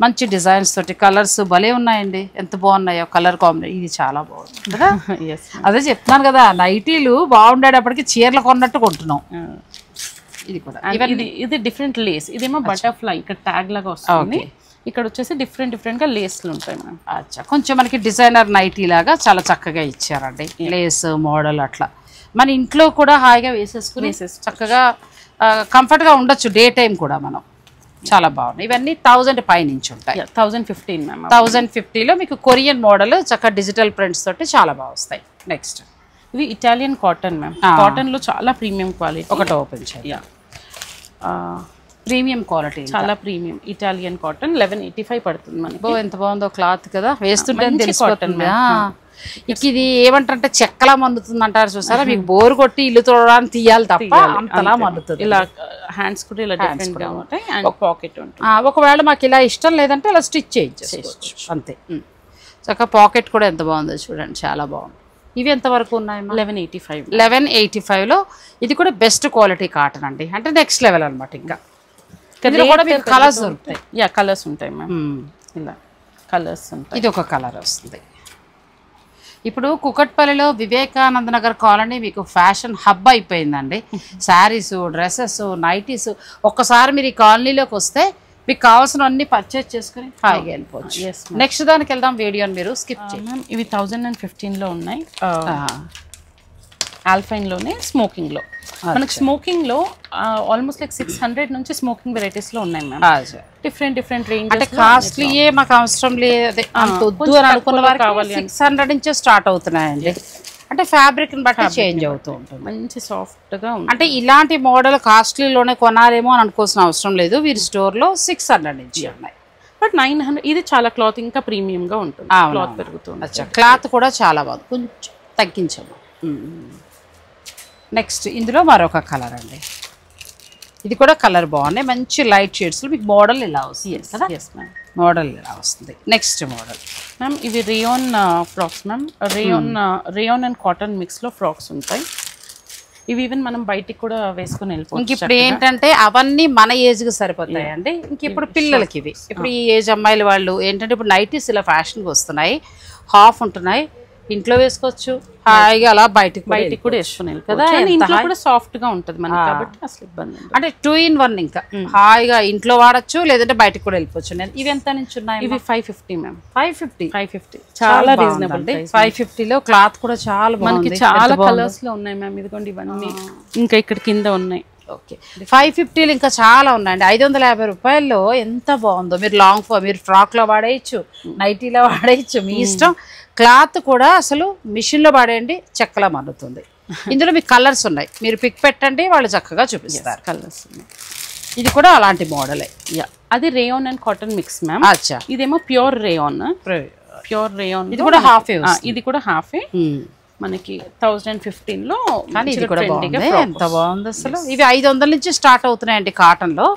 మంచి డిజైన్స్ తోటి, కలర్స్ భలే ఉన్నాయండి, ఎంత బాగున్నాయో కలర్ కాంబినేషన్. ఇది చాలా బాగుంది కదా. అదే చెప్తున్నాను కదా, నైటీలు బాగుండేటప్పటికి చీరలు కొన్నట్టు కొంటున్నాం. ఇది కూడా ఇది డిఫరెంట్ లేస్. ఇదేమో బటర్ఫ్లై, ఇక్కడ ట్యాగ్ లాగా వస్తుంది. ఇక్కడ వచ్చేసి డిఫరెంట్ గా లేస్లు ఉంటాయి మనం. అచ్చా, కొంచెం మనకి డిజైనర్ నైటీ లాగా చాలా చక్కగా ఇచ్చారండి, లేస్ మోడల్ అట్లా. మన ఇంట్లో కూడా హాయిగా వేసేసుకుని చక్కగా కంఫర్ట్గా ఉండొచ్చు, డే టైం కూడా మనం. చాలా బాగున్నాయి. ఇవన్నీ 1000 పైనుంచి ఉంటాయి. 1015 మ్యామ్. 1050లో మీకు కొరియన్ మోడల్ చక్కగా డిజిటల్ ప్రింట్స్ తోటి చాలా బాగా వస్తాయి. నెక్స్ట్ ఇవి ఇటాలియన్ కాటన్ మ్యామ్. కాటన్లో చాలా ప్రీమియం క్వాలిటీ. ఒకటి ఓపెన్ చేయాలి. ప్రీమియం క్వాలిటీ, చాలా ప్రీమియం ఇటాలియన్ కాటన్. 1185 పడుతుంది మనకి. ఎంత బాగుందో క్లాత్ కదా, వేస్తుంటే తెలిసిపోతుంది. ఇది ఏమంటారంటే చెక్కలా మండుతుంది అంటారు చూసారా, మీకు బోర్ కొట్టి ఇల్లు తోడడానికి తీయాలి తప్ప అంతలా మండుతుంది. ఇలా హ్యాండ్స్ కూడా ఇలా డిఫరెంట్ గా ఉంటాయి అండ్ పాకెట్ ఉంటుంది. ఒకవేళ మాకు ఇలా ఇష్టం లేదంటే అలా స్టిచ్ చేయించేసుకోవచ్చు అంతే. చక్కగా పాకెట్ కూడా ఎంత బాగుందో చూడండి, చాలా బాగుంది. ఇవి ఎంత వరకు ఉన్నాయి? 1185. 1185లో ఇది కూడా బెస్ట్ క్వాలిటీ కాటన్ అండి, అంటే నెక్స్ట్ లెవెల్ అనమాట. ఇంకా కూడా మీకు కలర్స్ దొరుకుతాయి. కలర్స్ ఉంటాయి మ్యామ్. ఇలా కలర్స్ ఉంటాయి. ఇది ఒక కలర్ వస్తుంది. ఇప్పుడు కుకట్పల్లిలో వివేకానంద నగర్ కాలనీ మీకు ఫ్యాషన్ హబ్ అయిపోయిందండి. Saris, dresses, nighties. ఒక్కసారి మీరు ఈ కాలనీలోకి వస్తే మీకు కావాల్సిన అన్ని పర్చేజ్ చేసుకుని హాయిగా వెళ్ళిపోవచ్చు. నెక్స్ట్ దానికి వెళ్దాం, వీడియోని మీరు స్కిప్ చేయండి. ఇవి 1015లో ఉన్నాయి. ఆల్ఫైన్లోనే స్మోకింగ్లో. మనకి స్మోకింగ్లో ఆల్మోస్ట్ లైక్ 600 నుంచి స్మోకింగ్ వెరైటీస్లో ఉన్నాయి మ్యామ్. Different range. అంటే కాస్ట్లీయే మాకు అవసరం లేదు అంత వద్దు అని అనుకున్న వారికి 600 నుంచే స్టార్ట్ అవుతున్నాయండి. అంటే ఫ్యాబ్రిక్ ని బట్టి చేంజ్ అవుతూ ఉంటుంది. మంచి సాఫ్ట్గా ఉంది. అంటే ఇలాంటి మోడల్ కాస్ట్లీలోనే కొనాలేమో అని అనుకోవాల్సిన అవసరం లేదు. వీరి స్టోర్లో 600 నుంచి ఉన్నాయి. బట్ 900 ఇది చాలా క్లాత్ ఇంకా ప్రీమియంగా ఉంటుంది. క్లాత్ పెరుగుతుంది. క్లాత్ కూడా చాలా బాగుంది, కొంచెం తగ్గించాము. నెక్స్ట్ ఇందులో మరొక కలర్ అండి. ఇది కూడా కలర్ బాగున్నాయి, మంచి లైట్ షేడ్స్లో మీకు మోడల్ ఇలా వస్తుంది కదా. ఎస్ మ్యామ్, మోడల్ ఇలా వస్తుంది. నెక్స్ట్ మోడల్ మ్యామ్ ఇవి rayon frocks ma'am. Rayon and cotton మిక్స్లో ఫ్రాక్స్ ఉంటాయి. ఇవి ఈవెన్ మనం బయటికి కూడా వేసుకుని వెళ్ళిపోవచ్చు. ఇంక ఇప్పుడు ఏంటంటే అవన్నీ మన ఏజ్కి సరిపోతాయండి. ఇంక ఇప్పుడు పిల్లలకి ఇవి, ఇప్పుడు ఈ ఏజ్ అమ్మాయిలు వాళ్ళు ఏంటంటే ఇప్పుడు నైటీస్ ఇలా ఫ్యాషన్కి వస్తున్నాయి, హాఫ్ ఉంటున్నాయి, ఇంట్లో వేసుకోవచ్చు హాయిగా, అలా బయటికి కూడా వేసుకుని కదా. ఇంట్లో కూడా సాఫ్ట్ గా ఉంటుంది మనకి, కాబట్టి అసలు ఇబ్బంది అంటే 2 in 1 ఇంకా హాయిగా ఇంట్లో వాడచ్చు, లేదంటే బయటకు కూడా వెళ్ళిపోవచ్చు. ఇవి ఎంత నుంచి ఉన్నాయి? ఇవి 550 మ్యామ్. 550 చాలా రీజనబుల్. 550లో క్లాత్ కూడా చాలా మనకి చాలా కలర్స్ లో ఉన్నాయి మ్యామ్. ఇదిగోండి ఇవన్నీ ఇంకా ఇక్కడ కింద ఉన్నాయి. ఓకే, 550లో ఇంకా చాలా ఉన్నాయండి. 550 రూపాయల్లో ఎంత బాగుందో. మీరు మీరు ఫ్రాక్లో వాడేయచ్చు, నైటీలో వాడేయచ్చు, మీ ఇష్టం. క్లాత్ కూడా అసలు మిషన్లో వాడేయండి, చెక్కలా మన్నుతుంది. ఇందులో మీకు కలర్స్ ఉన్నాయి, మీరు పిక్ పెట్టండి, వాళ్ళు చక్కగా చూపిస్తారు. కలర్స్ ఉన్నాయి. ఇది కూడా అలాంటి మోడలే. అది rayon and cotton mix ma'am. అచ్చా, ఇదేమో ప్యూర్ రేయాన్. ఇది కూడా హాఫే. ఇది కూడా హాఫే. మనకి 1015లో. కానీ ఇది కూడా బాగుంది, ఎంత బాగుంది అసలు. ఇవి 500 నుంచి స్టార్ట్ అవుతున్నాయండి కాటన్లో.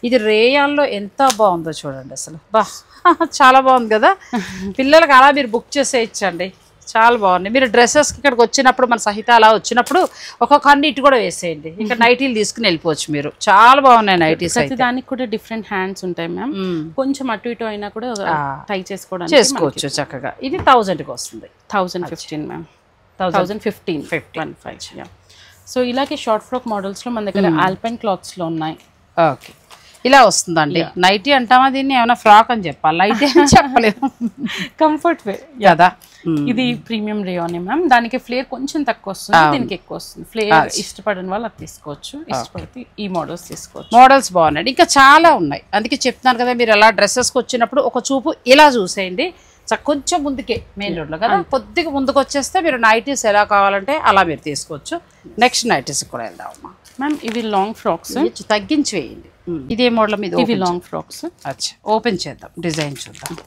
ఇది రేయాన్లో ఎంత బాగుందో చూడండి అసలు. బా, చాలా బాగుంది కదా. పిల్లలకి అలా మీరు బుక్ చేసేయచ్చండి, చాలా బాగుంది. మీరు డ్రెస్సెస్కి ఇక్కడికి వచ్చినప్పుడు మన సహిత అలా వచ్చినప్పుడు ఒక్కొక్క అన్ని ఇటు కూడా వేసేయండి, ఇంకా నైటీలు తీసుకుని వెళ్ళిపోవచ్చు మీరు. చాలా బాగున్నాయి నైటీస్. దానికి కూడా డిఫరెంట్ హ్యాండ్స్ ఉంటాయి మ్యామ్. కొంచెం అటు ఇటు అయినా కూడా టై చేసుకోవచ్చు చక్కగా. ఇది 1000కి వస్తుంది. 1015 మ్యామ్. 1015. సో ఇలాగే షార్ట్ ఫ్రాక్ మోడల్స్లో మన దగ్గర ఆల్పైన్ క్లాత్స్లో ఉన్నాయి. ఓకే, ఇలా వస్తుందండి. నైటీ అంటామా దీన్ని, ఏమైనా ఫ్రాక్ అని చెప్పాలి, నైటీ అని చెప్పలేము. కంఫర్ట్ వే కదా. ఇది ప్రీమియం రేయాన్ మ్యామ్. దానికి ఫ్లేర్ కొంచెం తక్కువ వస్తుంది, దీనికి ఎక్కువ వస్తుంది. ఫ్లేర్ ఇష్టపడని వాళ్ళు అది తీసుకోవచ్చు, ఇష్టపడితే ఈ మోడల్స్ తీసుకోవచ్చు. మోడల్స్ బాగున్నాయి, ఇంకా చాలా ఉన్నాయి. అందుకే చెప్తున్నాను కదా, మీరు అలా డ్రెస్సెస్కి వచ్చినప్పుడు ఒక చూపు ఇలా చూసేయండి. కొంచెం ముందుకే మెయిన్ రోడ్లో కదా, కొద్దిగా ముందుకు వచ్చేస్తే మీరు నైటీస్ ఎలా కావాలంటే అలా మీరు తీసుకోవచ్చు. నెక్స్ట్ నైటీస్ కూడా వెళ్దామమ్మా. మ్యామ్ ఇవి లాంగ్ ఫ్రాక్స్, తగ్గించి వేయండి. ఇదే మోడల్ మీద ఇవి లాంగ్ ఫ్రాక్స్. అచ్చా, ఓపెన్ చేద్దాం, డిజైన్ చూద్దాం.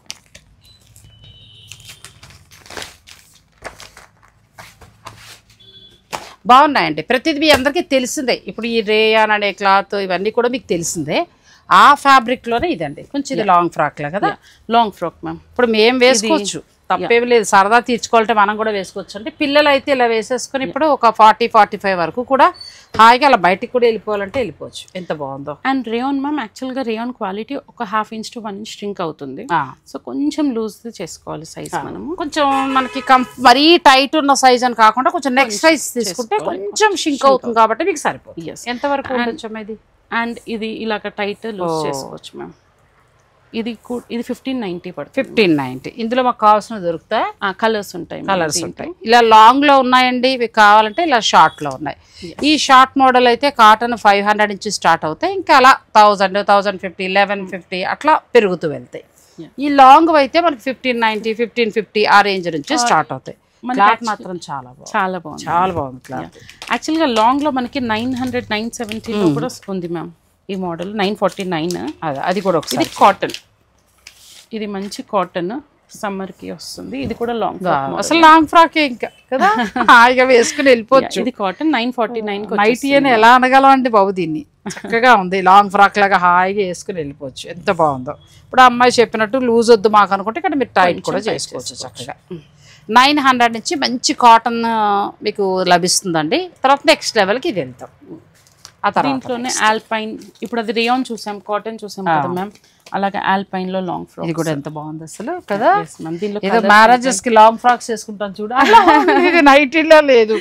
బాగున్నాయండి. ప్రతిదీ మీ అందరికీ తెలిసిందే. ఇప్పుడు ఈ రేయాన్ అనే క్లాత్ ఇవన్నీ కూడా మీకు తెలిసిందే. ఆ ఫ్యాబ్రిక్లోనే ఇదండి, కొంచెం ఇది లాంగ్ ఫ్రాక్లా కదా. Long frock ma'am. ఇప్పుడు మేము వేసుకోవచ్చు, తప్పేమి లేదు. సరదా తీర్చుకోవాలంటే మనం కూడా వేసుకోవచ్చు. అంటే పిల్లలు అయితే ఇలా వేసేసుకొని ఇప్పుడు ఒక 40-45 వరకు కూడా హాయిగా అలా బయటికి కూడా వెళ్ళిపోవాలంటే వెళ్ళిపోవచ్చు. ఎంత బాగుందో. అండ్ రేయాన్ మ్యామ్, యాక్చువల్గా రేయాన్ క్వాలిటీ ఒక 1/2 ఇంచ్ to 1 ఇంచ్ స్ట్రింక్ అవుతుంది. సో కొంచెం లూజ్ చేసుకోవాలి సైజ్. మనము కొంచెం మనకి మరీ టైట్ ఉన్న సైజ్ అని కాకుండా కొంచెం నెక్స్ట్ సైజ్ తీసుకుంటే కొంచెం షింక్ అవుతుంది, కాబట్టి మీకు సరిపోతుంది. ఎంతవరకు ఉండొచ్చు ఇది? అండ్ ఇది ఇలాగ టైట్ లూజ్ చేసుకోవచ్చు మ్యామ్. ఇది 1590 పడుతుంది. 1590. ఇందులో మాకు కావాల్సిన దొరుకుతాయి, కలర్స్ ఉంటాయి. ఇలా లాంగ్ లో ఉన్నాయండి. మీకు కావాలంటే ఇలా షార్ట్ లో ఉన్నాయి. ఈ షార్ట్ మోడల్ అయితే కాటన్ 500 నుంచి స్టార్ట్ అవుతాయి, ఇంకా అలా 1000, 1050, 1150 అట్లా పెరుగుతూ వెళ్తాయి. ఈ లాంగ్ అయితే మనకి 1590, 1550 ఆ రేంజ్ నుంచి స్టార్ట్ అవుతాయి. క్లాత్ మాత్రం చాలా బాగుంది క్లాత్. యాక్చువల్గా లాంగ్ లో మనకి 900, 970 లో కూడా ఉంది మ్యామ్ ఈ మోడల్. 949 అది కూడా ఒకసారి. ఇది కాటన్, ఇది మంచి కాటన్, సమ్మర్ కి వస్తుంది. ఇది కూడా లాంగ్, అసలు లాంగ్ ఫ్రాక్ ఇంకా కదా, హాయిగా వేసుకుని వెళ్ళిపోవచ్చు. ఇది కాటన్ 949 నైటీ అని ఎలా అనగలం అండి బాబు, దీన్ని చక్కగా ఉంది. లాంగ్ ఫ్రాక్ లాగా హాయిగా వేసుకుని వెళ్ళిపోవచ్చు. ఎంత బాగుందో. ఇప్పుడు అమ్మాయి చెప్పినట్టు లూజ్ వద్దు మాకు అనుకుంటే ఇక్కడ మీరు టైట్ కూడా చేసుకోవచ్చు చక్కగా. 900 నుంచి మంచి కాటన్ మీకు లభిస్తుందండి. తర్వాత నెక్స్ట్ లెవెల్కి ఇది వెళ్తాం. ఆ తర్వాత దీంట్లోనే ఆల్పైన్, ఇప్పుడు అది రేయాన్ చూసాం, కాటన్ చూసాం కదా మ్యామ్, అలాగే ఆల్పైన్ లో లాంగ్ ఫ్రాక్. ఇది కూడా ఎంత బాగుంది అసలు కదా. దీనిలో ఏదో మ్యారేజెస్ కి లాంగ్ ఫ్రాక్స్ వేసుకుంటాం చూడ, ఇది నైటీలో లేదు.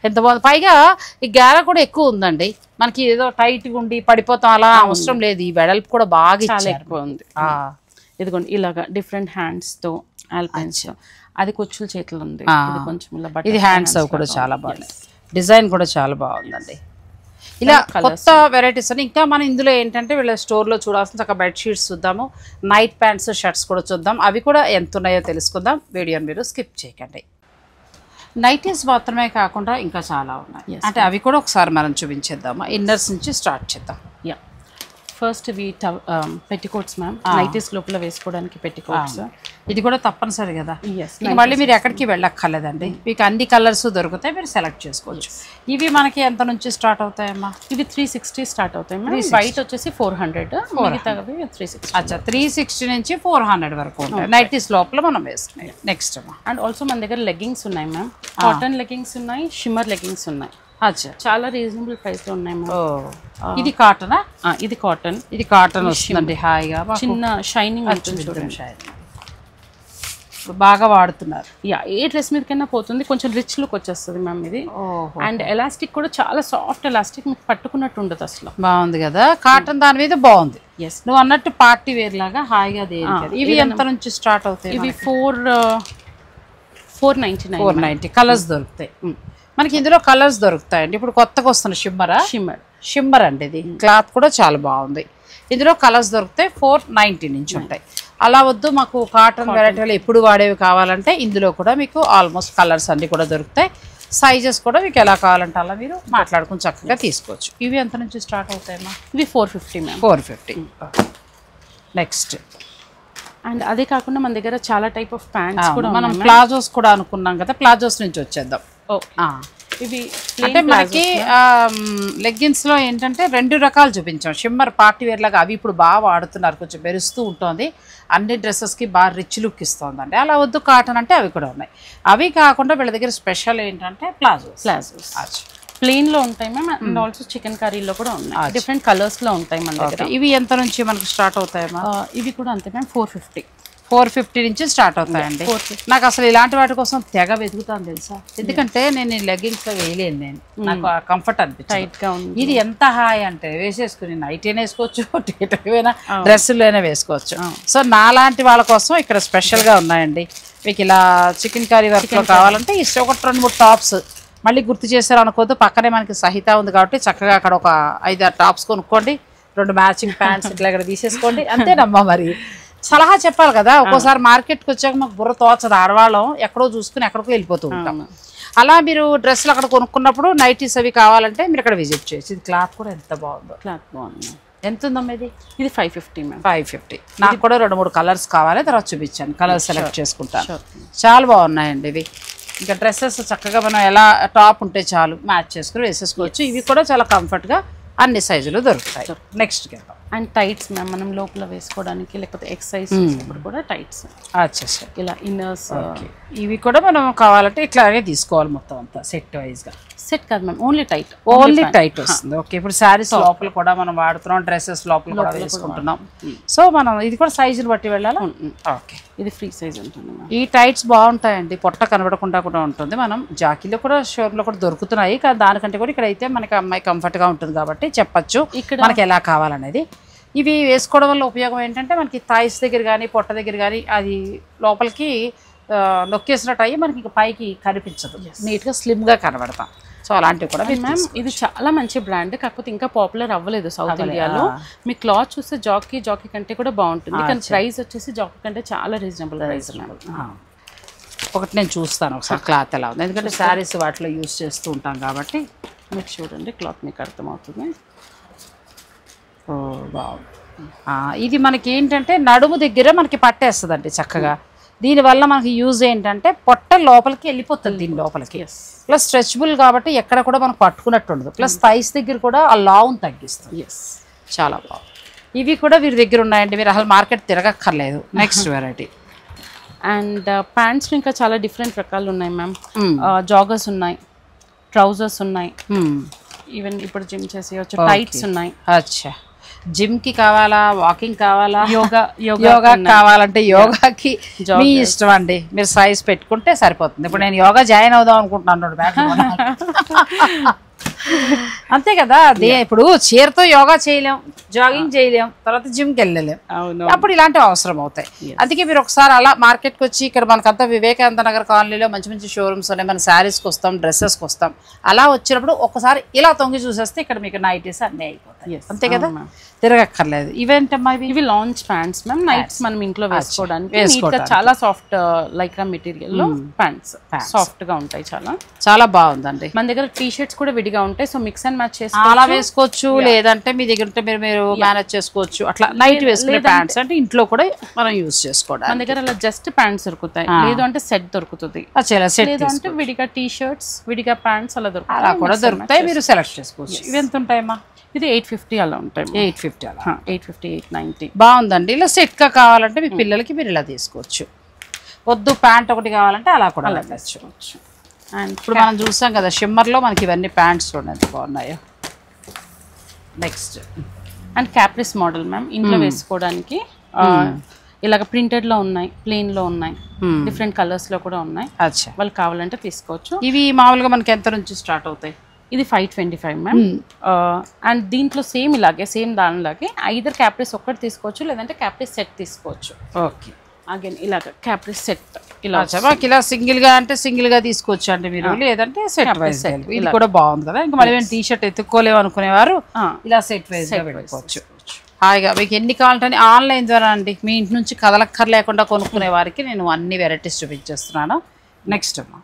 ఎంత బాగుంది. పైగా ఈ గేర కూడా ఎక్కువ ఉందండి. మనకి ఏదో టైట్ గా ఉండి పడిపోతాం అలా అవసరం లేదు. ఈ వెడల్పు కూడా బాగా చాలా ఎక్కువ ఉంది. ఇదిగోండి ఇలాగా డిఫరెంట్ హ్యాండ్స్ తో ఆల్పైన్స్. అది కొచ్చుల చేతులు ఉంది. ఇది కొంచెం ఇలా ఇది హ్యాండ్స్ అవి కూడా చాలా బాగుంది. డిజైన్ కూడా చాలా బాగుందండి. ఇలా కొత్త వెరైటీస్ అని. ఇంకా మనం ఇందులో ఏంటంటే వీళ్ళ స్టోర్లో చూడాల్సిన ఒక బెడ్షీట్స్ చూద్దాము, నైట్ ప్యాంట్స్, షర్ట్స్ కూడా చూద్దాం. అవి కూడా ఎంత ఉన్నాయో తెలుసుకుందాం. వీడియోని మీరు స్కిప్ చేయకండి. నైటీస్ మాత్రమే కాకుండా ఇంకా చాలా ఉన్నాయి, అంటే అవి కూడా ఒకసారి మనం చూపించేద్దాము. ఇన్నర్స్ నుంచి స్టార్ట్ చేద్దాం. ఫస్ట్ ఇవి పెట్టికోట్స్ మ్యామ్, నైటీస్ లోపల వేసుకోవడానికి పెట్టికోట్స్. ఇది కూడా తప్పనిసరి కదా. మళ్ళీ మీరు ఎక్కడికి వెళ్ళక్కర్లేదండి, మీకు అన్ని కలర్స్ దొరుకుతాయి, మీరు సెలెక్ట్ చేసుకోవచ్చు. ఇవి మనకి ఎంత నుంచి స్టార్ట్ అవుతాయమ్మా? ఇవి 360 స్టార్ట్ అవుతాయి మ్యామ్. వైట్ వచ్చేసి 400, 360. అచ్చా, 360 నుంచి 400 వరకు ఉంటాయి నైటీస్ లోపల మనం వేసుకున్నాయి. నెక్స్ట్ అండ్ ఆల్సో మన దగ్గర లెగ్గింగ్స్ ఉన్నాయి మ్యామ్. కాటన్ లెగ్గింగ్స్ ఉన్నాయి, షిమ్మర్ లెగ్గింగ్స్ ఉన్నాయి. అచ్చా, చాలా రీజనబుల్ ప్రైస్ లో ఉన్నాయి మ్యామ్. ఇది కాటనా? ఇది కాటన్. ఇది కాటన్ వస్తుందండి హాయిగా. చిన్న షైనింగ్ ఉంటుంది చూడండి. బాగా వాడుతున్నారు. ఏ డ్రెస్ మీదకైనా పోతుంది, కొంచెం రిచ్ లుక్ వచ్చేస్తుంది మ్యామ్ ఇది. అండ్ ఎలాస్టిక్ కూడా చాలా సాఫ్ట్ ఎలాస్టిక్, మీకు పట్టుకున్నట్టు ఉండదు అసలు. బాగుంది కదా కాటన్, దాని మీద బాగుంది. నువ్వు అన్నట్టు పార్టీ వేర్ లాగా హాయిగా. ఇవి ఎంత నుంచి స్టార్ట్ అవుతాయి? ఇవి 490 కలర్స్ దొరుకుతాయి మనకి. ఇందులో కలర్స్ దొరుకుతాయండి. ఇప్పుడు కొత్తగా వస్తున్న షిమ్మర్ అండి. ఇది క్లాత్ కూడా చాలా బాగుంది. ఇందులో కలర్స్ దొరుకుతాయి. 490 నుంచి ఉంటాయి. అలా వద్దు మాకు కాటన్ వెరైటీలు ఎప్పుడు వాడేవి కావాలంటే ఇందులో కూడా మీకు ఆల్మోస్ట్ కలర్స్ అన్ని కూడా దొరుకుతాయి. సైజెస్ కూడా మీకు ఎలా కావాలంటే అలా మీరు మాట్లాడుకుని చక్కగా తీసుకోవచ్చు. ఇవి ఎంత నుంచి స్టార్ట్ అవుతాయమ్మా? ఇవి 450 మ్యామ్. 450. నెక్స్ట్. అండ్ అదే కాకుండా మన దగ్గర చాలా టైప్ ఆఫ్ ప్యాంట్స్ కూడా, మనం ప్లాజోస్ కూడా అనుకున్నాం కదా, ప్లాజోస్ నుంచి వచ్చేద్దాం. ఇవి అంటే మనకి లెగ్గిన్స్ లో ఏంటంటే 2 రకాలు చూపించాం. షిమ్మర్ పార్టీ వేర్ లాగా అవి ఇప్పుడు బాగా వాడుతున్నారు, కొంచెం మెరుస్తూ ఉంటుంది, అన్ని డ్రెస్సెస్ కి బాగా రిచ్ లుక్ ఇస్తుందండి. అలా వద్దు కాటన్ అంటే అవి కూడా ఉన్నాయి. అవి కాకుండా వీళ్ళ దగ్గర స్పెషల్ ఏంటంటే ప్లాజోస్ ప్లెయిన్ లో ఉంటాయి మ్యామ్. అండ్ ఆల్సో చికెన్ కర్రీలో కూడా ఉన్నాయి, డిఫరెంట్ కలర్స్ లో ఉంటాయి మన దగ్గర. ఇవి ఎంత నుంచి మనకు స్టార్ట్ అవుతాయమ్మా? ఇవి కూడా అంతే మ్యామ్, 450 నుంచి స్టార్ట్ అవుతాయండి. నాకు అసలు ఇలాంటి వాటి కోసం తెగ వెతుకుతాను తెలుసా, ఎందుకంటే నేను ఈ లెగ్గింగ్స్ లో వేయలేను. నేను నాకు కంఫర్ట్ అనిపించింది. ఇది ఎంత హాయ్ అంటే వేసేసుకుని నైట్ అయినా వేసుకోవచ్చు, ఏమైనా డ్రెస్సులు అయినా వేసుకోవచ్చు. సో నాలాంటి వాళ్ళ కోసం ఇక్కడ స్పెషల్ గా ఉన్నాయండి. మీకు ఇలా చికెన్ కర్రీ వర్క్ లో కావాలంటే ఒకటి 2-3 టాప్స్ మళ్ళీ గుర్తు చేశారు అనుకోవద్దు. పక్కనే మనకి సహిత ఉంది కాబట్టి చక్కగా అక్కడ ఒక 5-6 టాప్స్ కొనుక్కోండి, 2 మ్యాచింగ్ ప్యాంట్స్ ఇట్లా ఇక్కడ తీసేసుకోండి. అంతేనమ్మా. మరి సలహా చెప్పాలి కదా, ఒక్కోసారి మార్కెట్కి వచ్చాక మాకు బుర్ర తోచదు, ఆడవాళ్ళం ఎక్కడో చూసుకుని ఎక్కడికో వెళ్ళిపోతూ ఉంటాం. అలా మీరు డ్రెస్సులు అక్కడ కొనుక్కున్నప్పుడు నైటీస్ అవి కావాలంటే మీరు ఇక్కడ విజిట్ చేయొచ్చు. ఇది క్లాత్ కూడా ఎంత బాగుందో. క్లాత్ బాగుంది. ఎంత ఉందమ్మా ఇది? ఇది 550 మ్యామ్. 550. నాకు కూడా 2-3 కలర్స్ కావాలి, తర్వాత చూపించాను, కలర్స్ సెలెక్ట్ చేసుకుంటాను. చాలా బాగున్నాయండి ఇవి. ఇంకా డ్రెస్సెస్ చక్కగా మనం ఎలా టాప్ ఉంటే చాలు మ్యాచ్ చేసుకుని వేసేసుకోవచ్చు. ఇవి కూడా చాలా కంఫర్ట్గా అన్ని సైజులు దొరుకుతాయి. నెక్స్ట్కి వెళ్దాం. అండ్ టైట్స్ మ్యామ్, మనం లోపల వేసుకోవడానికి లేకపోతే ఎక్సర్సైజ్ చేసినప్పుడు కూడా టైట్స్. ఇలా ఇన్నర్స్. ఇవి కూడా మనం కావాలంటే ఇట్లాగే తీసుకోవాలి మొత్తం అంతా సెట్ వైజ్గా. సెట్ కాదు మ్యామ్, ఓన్లీ టైట్ వస్తుంది. ఓకే, ఇప్పుడు శారీస్ లోపల కూడా మనం వాడుతున్నాం, డ్రెస్సెస్ లోపల కూడా వేసుకుంటున్నాం. సో మనం ఇది కూడా సైజుని బట్టి వెళ్ళాలా? ఓకే, ఇది ఫ్రీ సైజ్ ఉంటుంది. ఈ టైట్స్ బాగుంటాయండి, పొట్ట కనబడకుండా కూడా ఉంటుంది. మనం జాకీలో కూడా షోర్లో కూడా దొరుకుతున్నాయి, కానీ దానికంటే కూడా ఇక్కడ అయితే మనకి అమ్మాయి కంఫర్ట్గా ఉంటుంది కాబట్టి చెప్పచ్చు ఇక్కడ మనకి ఎలా కావాలనేది. ఇవి వేసుకోవడం వల్ల ఉపయోగం ఏంటంటే మనకి థాయిస్ దగ్గర కానీ పొట్ట దగ్గర కానీ అది లోపలికి నొక్కేసినట్టు అయ్యి మనకి ఇంకా పైకి కనిపించదు, నీట్గా స్లిమ్గా కనబడతాం. సో అలాంటివి కూడా మ్యామ్ ఇది చాలా మంచి బ్రాండ్, కాకపోతే ఇంకా పాపులర్ అవ్వలేదు సౌత్ ఇండియాలో. మీ క్లాత్ చూస్తే జాకీ కంటే కూడా బాగుంటుంది, కానీ ప్రైస్ వచ్చేసి జాకీ కంటే చాలా రీజనబుల్ ప్రైస్. ఒకటి నేను చూస్తాను ఒకసారి క్లాత్ ఎలా ఉంది, ఎందుకంటే శారీస్ వాటిలో యూస్ చేస్తూ ఉంటాం కాబట్టి. మీకు చూడండి క్లాత్ మీకు అర్థమవుతుంది. ఓ బాగుంది. ఇది మనకి ఏంటంటే నడుము దగ్గర మనకి పట్టేస్తుందండి చక్కగా. దీనివల్ల మనకి యూజ్ ఏంటంటే పొట్ట లోపలికి వెళ్ళిపోతుంది దీని లోపలికి, ప్లస్ స్ట్రెచబుల్ కాబట్టి ఎక్కడ కూడా మనకు పట్టుకున్నట్టు ఉండదు, ప్లస్ థైస్ దగ్గర కూడా ఆ లావును తగ్గిస్తుంది. చాలా బాగుంది. ఇవి కూడా వీరి దగ్గర ఉన్నాయండి, మీరు అసలు మార్కెట్ తిరగక్కర్లేదు. Next variety. అండ్ ప్యాంట్స్ ఇంకా చాలా డిఫరెంట్ రకాలు ఉన్నాయి మ్యామ్. జాగర్స్ ఉన్నాయి, ట్రౌజర్స్ ఉన్నాయి, ఈవెన్ ఇప్పుడు జిమ్ చేసేయచ్చు, టైట్స్ ఉన్నాయి. అచ్చా, జిమ్ కి కావాలా, వాకింగ్ కావాలా, యోగా కావాలంటే యోగాకి మీ ఇష్టం అండి, మీరు సైజ్ పెట్టుకుంటే సరిపోతుంది. ఇప్పుడు నేను యోగా జాయిన్ అవుదాం అనుకుంటున్నాను, అంతే కదా. అదే ఇప్పుడు చీరతో యోగా చేయలేం, జాగింగ్ చేయలేం, తర్వాత జిమ్కి వెళ్ళలేం, అప్పుడు ఇలాంటివి అవసరం అవుతాయి. అందుకే మీరు ఒకసారి అలా మార్కెట్కి వచ్చి, ఇక్కడ మనకంతా వివేకానంద నగర్ కాలనీలో మంచి మంచి షోరూమ్స్ ఉన్నాయి, మన శారీస్కి వస్తాం, డ్రెస్సెస్కి వస్తాం. అలా వచ్చినప్పుడు ఒకసారి ఇలా తొంగి చూసేస్తే ఇక్కడ మీకు నైటీస్ అన్నీ అయిపోతాయి, అంతే కదా, తిరగక్కర్లేదు. ఇవేంటమ్మా ఇవి లాంచ్ ప్యాంట్స్ మ్యామ్, నైట్స్ మనం ఇంట్లో వేసుకోవడానికి చాలా సాఫ్ట్ లైక్రా మెటీరియల్ లో ప్యాంట్స్, సాఫ్ట్ గా ఉంటాయి, చాలా బాగుందండి. మన దగ్గర టీ షర్ట్స్ కూడా విడిగా ఉంటాయి, సో మిక్స్ అండ్ మ్యాచ్ చేసి అలా వేసుకోవచ్చు, లేదంటే మీ దగ్గర ఉంటే మీరు మేనేజ్ చేసుకోవచ్చు. అట్లా నైట్ వేసుకునే ప్యాంట్స్ అంటే ఇంట్లో కూడా మనం యూజ్ చేసుకోవడం. మన దగ్గర అలా జస్ట్ ప్యాంట్స్ దొరుకుతాయి, లేదు అంటే సెట్ దొరుకుతుంది, లేదు అంటే విడిగా టీ షర్ట్స్, విడిగా ప్యాంట్స్ అలా దొరుకుతాయి, అలా కూడా దొరుకుతాయి, మీరు సెలెక్ట్ చేసుకోవచ్చు. ఇవి ఎంత ఉంటాయమ్మా? ఇది 850 అలా ఉంటాయి. 850 అలా, 850 890. బాగుందండి. ఇలా సెట్గా కావాలంటే మీ పిల్లలకి మీరు ఇలా తీసుకోవచ్చు, వద్దు ప్యాంట్ ఒకటి కావాలంటే అలా కూడా తీసుకోవచ్చు. అండ్ ఇప్పుడు మనం చూసాం కదా షిమ్మర్లో మనకి ఇవన్నీ ప్యాంట్స్ ఎంత బాగున్నాయో. నెక్స్ట్ అండ్ క్యాప్రిస్ మోడల్ మ్యామ్, ఇంట్లో వేసుకోవడానికి ఇలాగ ప్రింటెడ్లో ఉన్నాయి, ప్లెయిన్లో ఉన్నాయి, డిఫరెంట్ కలర్స్లో కూడా ఉన్నాయి. అచ్చా, వాళ్ళు కావాలంటే తీసుకోవచ్చు. ఇవి మామూలుగా మనకి ఎంత నుంచి స్టార్ట్ అవుతాయి? ఇది 525 మ్యామ్. అండ్ దీంట్లో సేమ్ ఇలాగే సేమ్ దానిలాగే ఐదర్ క్యాప్రిస్ ఒక్కటి తీసుకోవచ్చు, లేదంటే క్యాప్రిస్ సెట్ తీసుకోవచ్చు. ఓకే, అగైన్ ఇలాగ క్యాప్రిస్ సెట్ ఇలా మాకు ఇలా సింగిల్ గా అంటే సింగిల్ గా తీసుకోవచ్చు అండి మీరు, లేదంటే సెట్ వైజ్. ఇది కూడా బాగుంది కదా, ఇంకా మళ్ళీ టీ షర్ట్ ఎత్తుక్కోలేము అనుకునేవారు ఇలా సెట్ వైజ్ గా పెట్టుకోవచ్చు హాయిగా. మీకు ఎన్ని కావాలంటే ఆన్లైన్ ద్వారా అండి, మీ ఇంటి నుంచి కదలక్కర్ లేకుండా కొనుక్కునే వారికి నేను అన్ని వెరైటీస్ చూపించేస్తున్నాను. నెక్స్ట్ అమ్మా.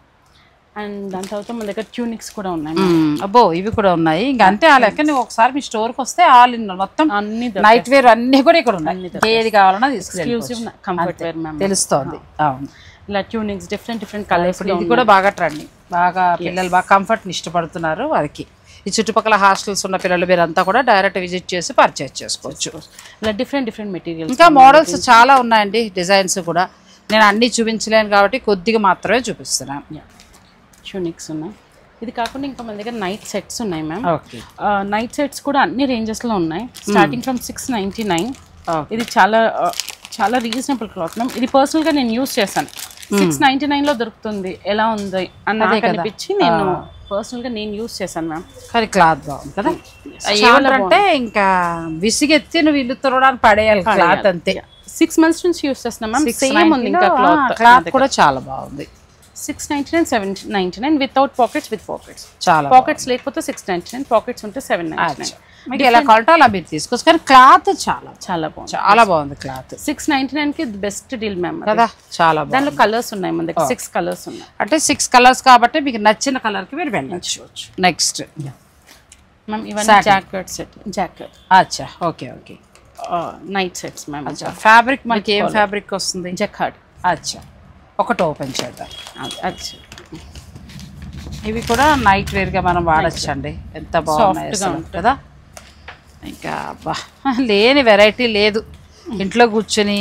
అండ్ దాని తర్వాత మన దగ్గర ట్యూనిక్స్ కూడా ఉన్నాయి. అబ్బో, ఇవి కూడా ఉన్నాయి. ఇంకా అంతే, ఆ లెక్క నువ్వు ఒకసారి మీ స్టోర్కి వస్తే ఆల్ ఇన్ మొత్తం అన్ని నైట్ వేర్ అన్ని కూడా ఇక్కడ ఉన్నాయి, ఏది కావాలన్నా ఎక్స్క్లూసివ్ కంఫర్ట్ వేర్ మ్యామ్ తెలుస్తుంది. అవును, ఇలా ట్యూనిక్స్ డిఫరెంట్ కలర్స్. ఇది కూడా బాగా ట్రెండింగ్, బాగా పిల్లలు బాగా కంఫర్ట్ని ఇష్టపడుతున్నారు. వారికి ఈ చుట్టుపక్కల హాస్టల్స్ ఉన్న పిల్లలు మీరంతా కూడా డైరెక్ట్ విజిట్ చేసి పర్చేజ్ చేసుకోవచ్చు. ఇలా డిఫరెంట్ మెటీరియల్స్, ఇంకా మోడల్స్ చాలా ఉన్నాయండి, డిజైన్స్ కూడా. నేను అన్నీ చూపించలేను కాబట్టి కొద్దిగా మాత్రమే చూపిస్తున్నాను. ట్యూనిక్స్ ఉన్నాయి. ఇది కాకుండా ఇంకా మన దగ్గర నైట్ సెట్స్ ఉన్నాయి మ్యామ్. ఓకే, నైట్ సెట్స్ కూడా అన్ని రేంజెస్లో ఉన్నాయి, స్టార్టింగ్ ఫ్రమ్ 699. ఇది చాలా రీజనబుల్ క్లాత్ మ్యామ్. ఇది పర్సనల్గా నేను యూస్ చేశాను, 699లో దొరుకుతుంది, ఎలా ఉంది అని కనిపించి నేను పర్సనల్గా యూస్ చేశాను మ్యామ్. కానీ క్లాత్ బాగుంది కదా, ఏమంటే ఇంకా విసిగెత్తి నువ్వు ఇల్లు తురవడానికి పడేయాలి క్లాత్ అంతే. 6 months నుంచి యూస్ చేస్తున్నాం మ్యామ్. సేమ్ ఉంది ఇంకా క్లాత్ కూడా చాలా బాగుంది. 699 799 వితౌట్ పాకెట్స్, విత్ పాకెట్స్. చాలా పాకెట్స్ లేకపోతే 699, పాకెట్స్ ఉంటే 799. మీకు ఎలా కావాలంటే అలా మీరు తీసుకోవచ్చు, కానీ క్లాత్ చాలా బాగుంది క్లాత్. 699కి బెస్ట్ డీల్ మ్యామ్ కదా, చాలా బాగుంది. దాంట్లో కలర్స్ ఉన్నాయి మన దగ్గర, 6 కలర్స్ ఉన్నాయి. అంటే 6 కలర్స్ కాబట్టి మీకు నచ్చిన కలర్కి మీరు వెళ్ళచ్చు. నెక్స్ట్ మ్యామ్ ఇవన్నీ జాకెట్ సెట్, జాకెట్. అచ్చా, okay okay, night sets ma'am. అచ్చా, ఫ్యాబ్రిక్ మనకి ఏం ఫ్యాబ్రిక్ వస్తుంది? జకార్డ్. అచ్చా, ఒకటి ఓపెన్ చేద్దాం. అచ్చా, ఇవి కూడా నైట్ వేర్గా మనం వాడచ్చు అండి, ఎంత బాగున్నాయి కదా. ఇంకా అబ్బా, లేని వెరైటీ లేదు. ఇంట్లో కూర్చొని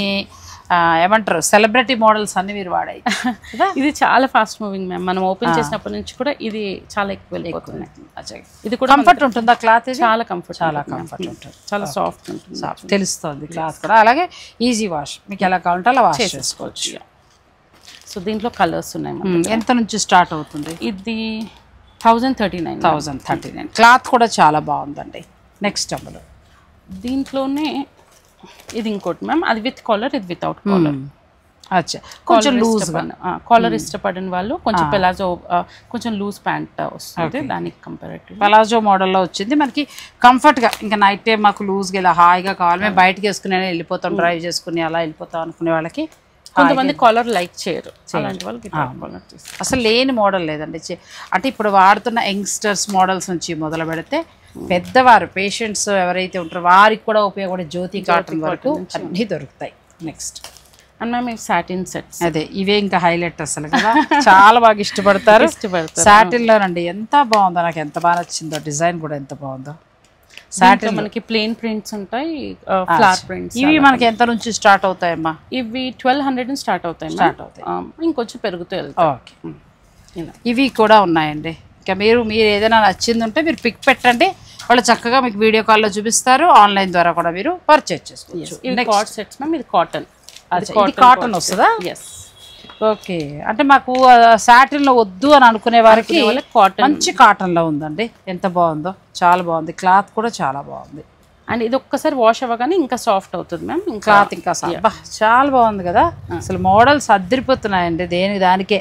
ఏమంటారు సెలబ్రిటీ మోడల్స్ అన్ని మీరు వాడాయి. ఇది చాలా ఫాస్ట్ మూవింగ్ మ్యామ్, మనం ఓపెన్ చేసినప్పటి నుంచి కూడా ఇది చాలా ఎక్కువ వెళ్ళిపోతుంది. ఇది కూడా కంఫర్ట్ ఉంటుందా క్లాత్? చాలా కంఫర్ట్ ఉంటుంది, చాలా సాఫ్ట్ ఉంటుంది, తెలుస్తుంది క్లాత్ కూడా. అలాగే ఈజీ వాష్, మీకు ఎలా కావాలంటే అలా వాష్ చేసుకోవచ్చు. సో దీంట్లో కలర్స్ ఉన్నాయి. ఎంత నుంచి స్టార్ట్ అవుతుంది? ఇది 1039. క్లాత్ కూడా చాలా బాగుందండి. నెక్స్ట్ అమ్మలు దీంట్లోనే ఇది ఇంకోటి మ్యామ్, అది విత్ కాలర్, ఇది వితౌట్ కాలర్. అచ్చా, కొంచెం లూజ్ కాలర్ ఇష్టపడిన వాళ్ళు కొంచెం పెలాజో, కొంచెం లూజ్ ప్యాంట్ వస్తుంది దానికి కంపారిటివ్. పలాజో మోడల్లో వచ్చింది మనకి కంఫర్ట్గా. ఇంకా నైట్ టైం మాకు లూజ్గా ఇలా హాయిగా కావాలి, మేము బయటకి వేసుకుని వెళ్ళిపోతాం, డ్రైవ్ చేసుకుని అలా వెళ్ళిపోతాం అనుకునే వాళ్ళకి. కొంతమంది కాలర్ లైక్ చేయరు, అలాంటి వాళ్ళకి అసలు లేని మోడల్ లేదండి. అంటే ఇప్పుడు వాడుతున్న యంగ్స్టర్స్ మోడల్స్ నుంచి మొదలు పెడితే పెద్దవారు పేషెంట్స్ ఎవరైతే ఉంటారో వారికి కూడా ఉపయోగపడే జ్యోతి కాటన్ వరకు అన్నీ దొరుకుతాయి. నెక్స్ట్ అండ్ మ్యామ్ ఇవి సాటిన్ సెట్స్. అదే ఇవే ఇంకా హైలైట్ అసలు కదా, చాలా బాగా ఇష్టపడతారు. సాటిన్లోనండి ఎంత బాగుందో, నాకు ఎంత బాగా నచ్చిందో, డిజైన్ కూడా ఎంత బాగుందో. సాటిన్ మనకి ప్లెయిన్ ప్రింట్స్ ఉంటాయి, ఫ్లవర్ ప్రింట్స్. ఇవి మనకి ఎంత నుంచి స్టార్ట్ అవుతాయమ్మా? ఇవి 1200 స్టార్ట్ అవుతాయి. ఇంకొంచెం పెరుగుతూ వెళ్తాయి. ఓకే, ఇవి కూడా ఉన్నాయండి. ఇంకా మీరు ఏదైనా నచ్చింది ఉంటే మీరు పిక్ పెట్టండి, వాళ్ళు చక్కగా మీకు వీడియో కాల్లో చూపిస్తారు. ఆన్లైన్ ద్వారా కూడా మీరు పర్చేజ్ చేసుకోవచ్చు. ఇవి కార్డ్ సెట్స్ మ్యామ్, ఇది కాటన్. ఇది కాటన్ వస్తుందా? ఓకే, అంటే మాకు సాటిన్ లో వద్దు అని అనుకునే వారికి కాటన్, మంచి కాటన్ లో ఉందండి. ఎంత బాగుందో, చాలా బాగుంది. క్లాత్ కూడా చాలా బాగుంది. అండ్ ఇది ఒక్కసారి వాష్ అవ్వగానే ఇంకా సాఫ్ట్ అవుతుంది మ్యామ్. క్లాత్ ఇంకా చాలా బాగుంది కదా. అసలు మోడల్స్ అద్దరిపోతున్నాయండి, దానికే.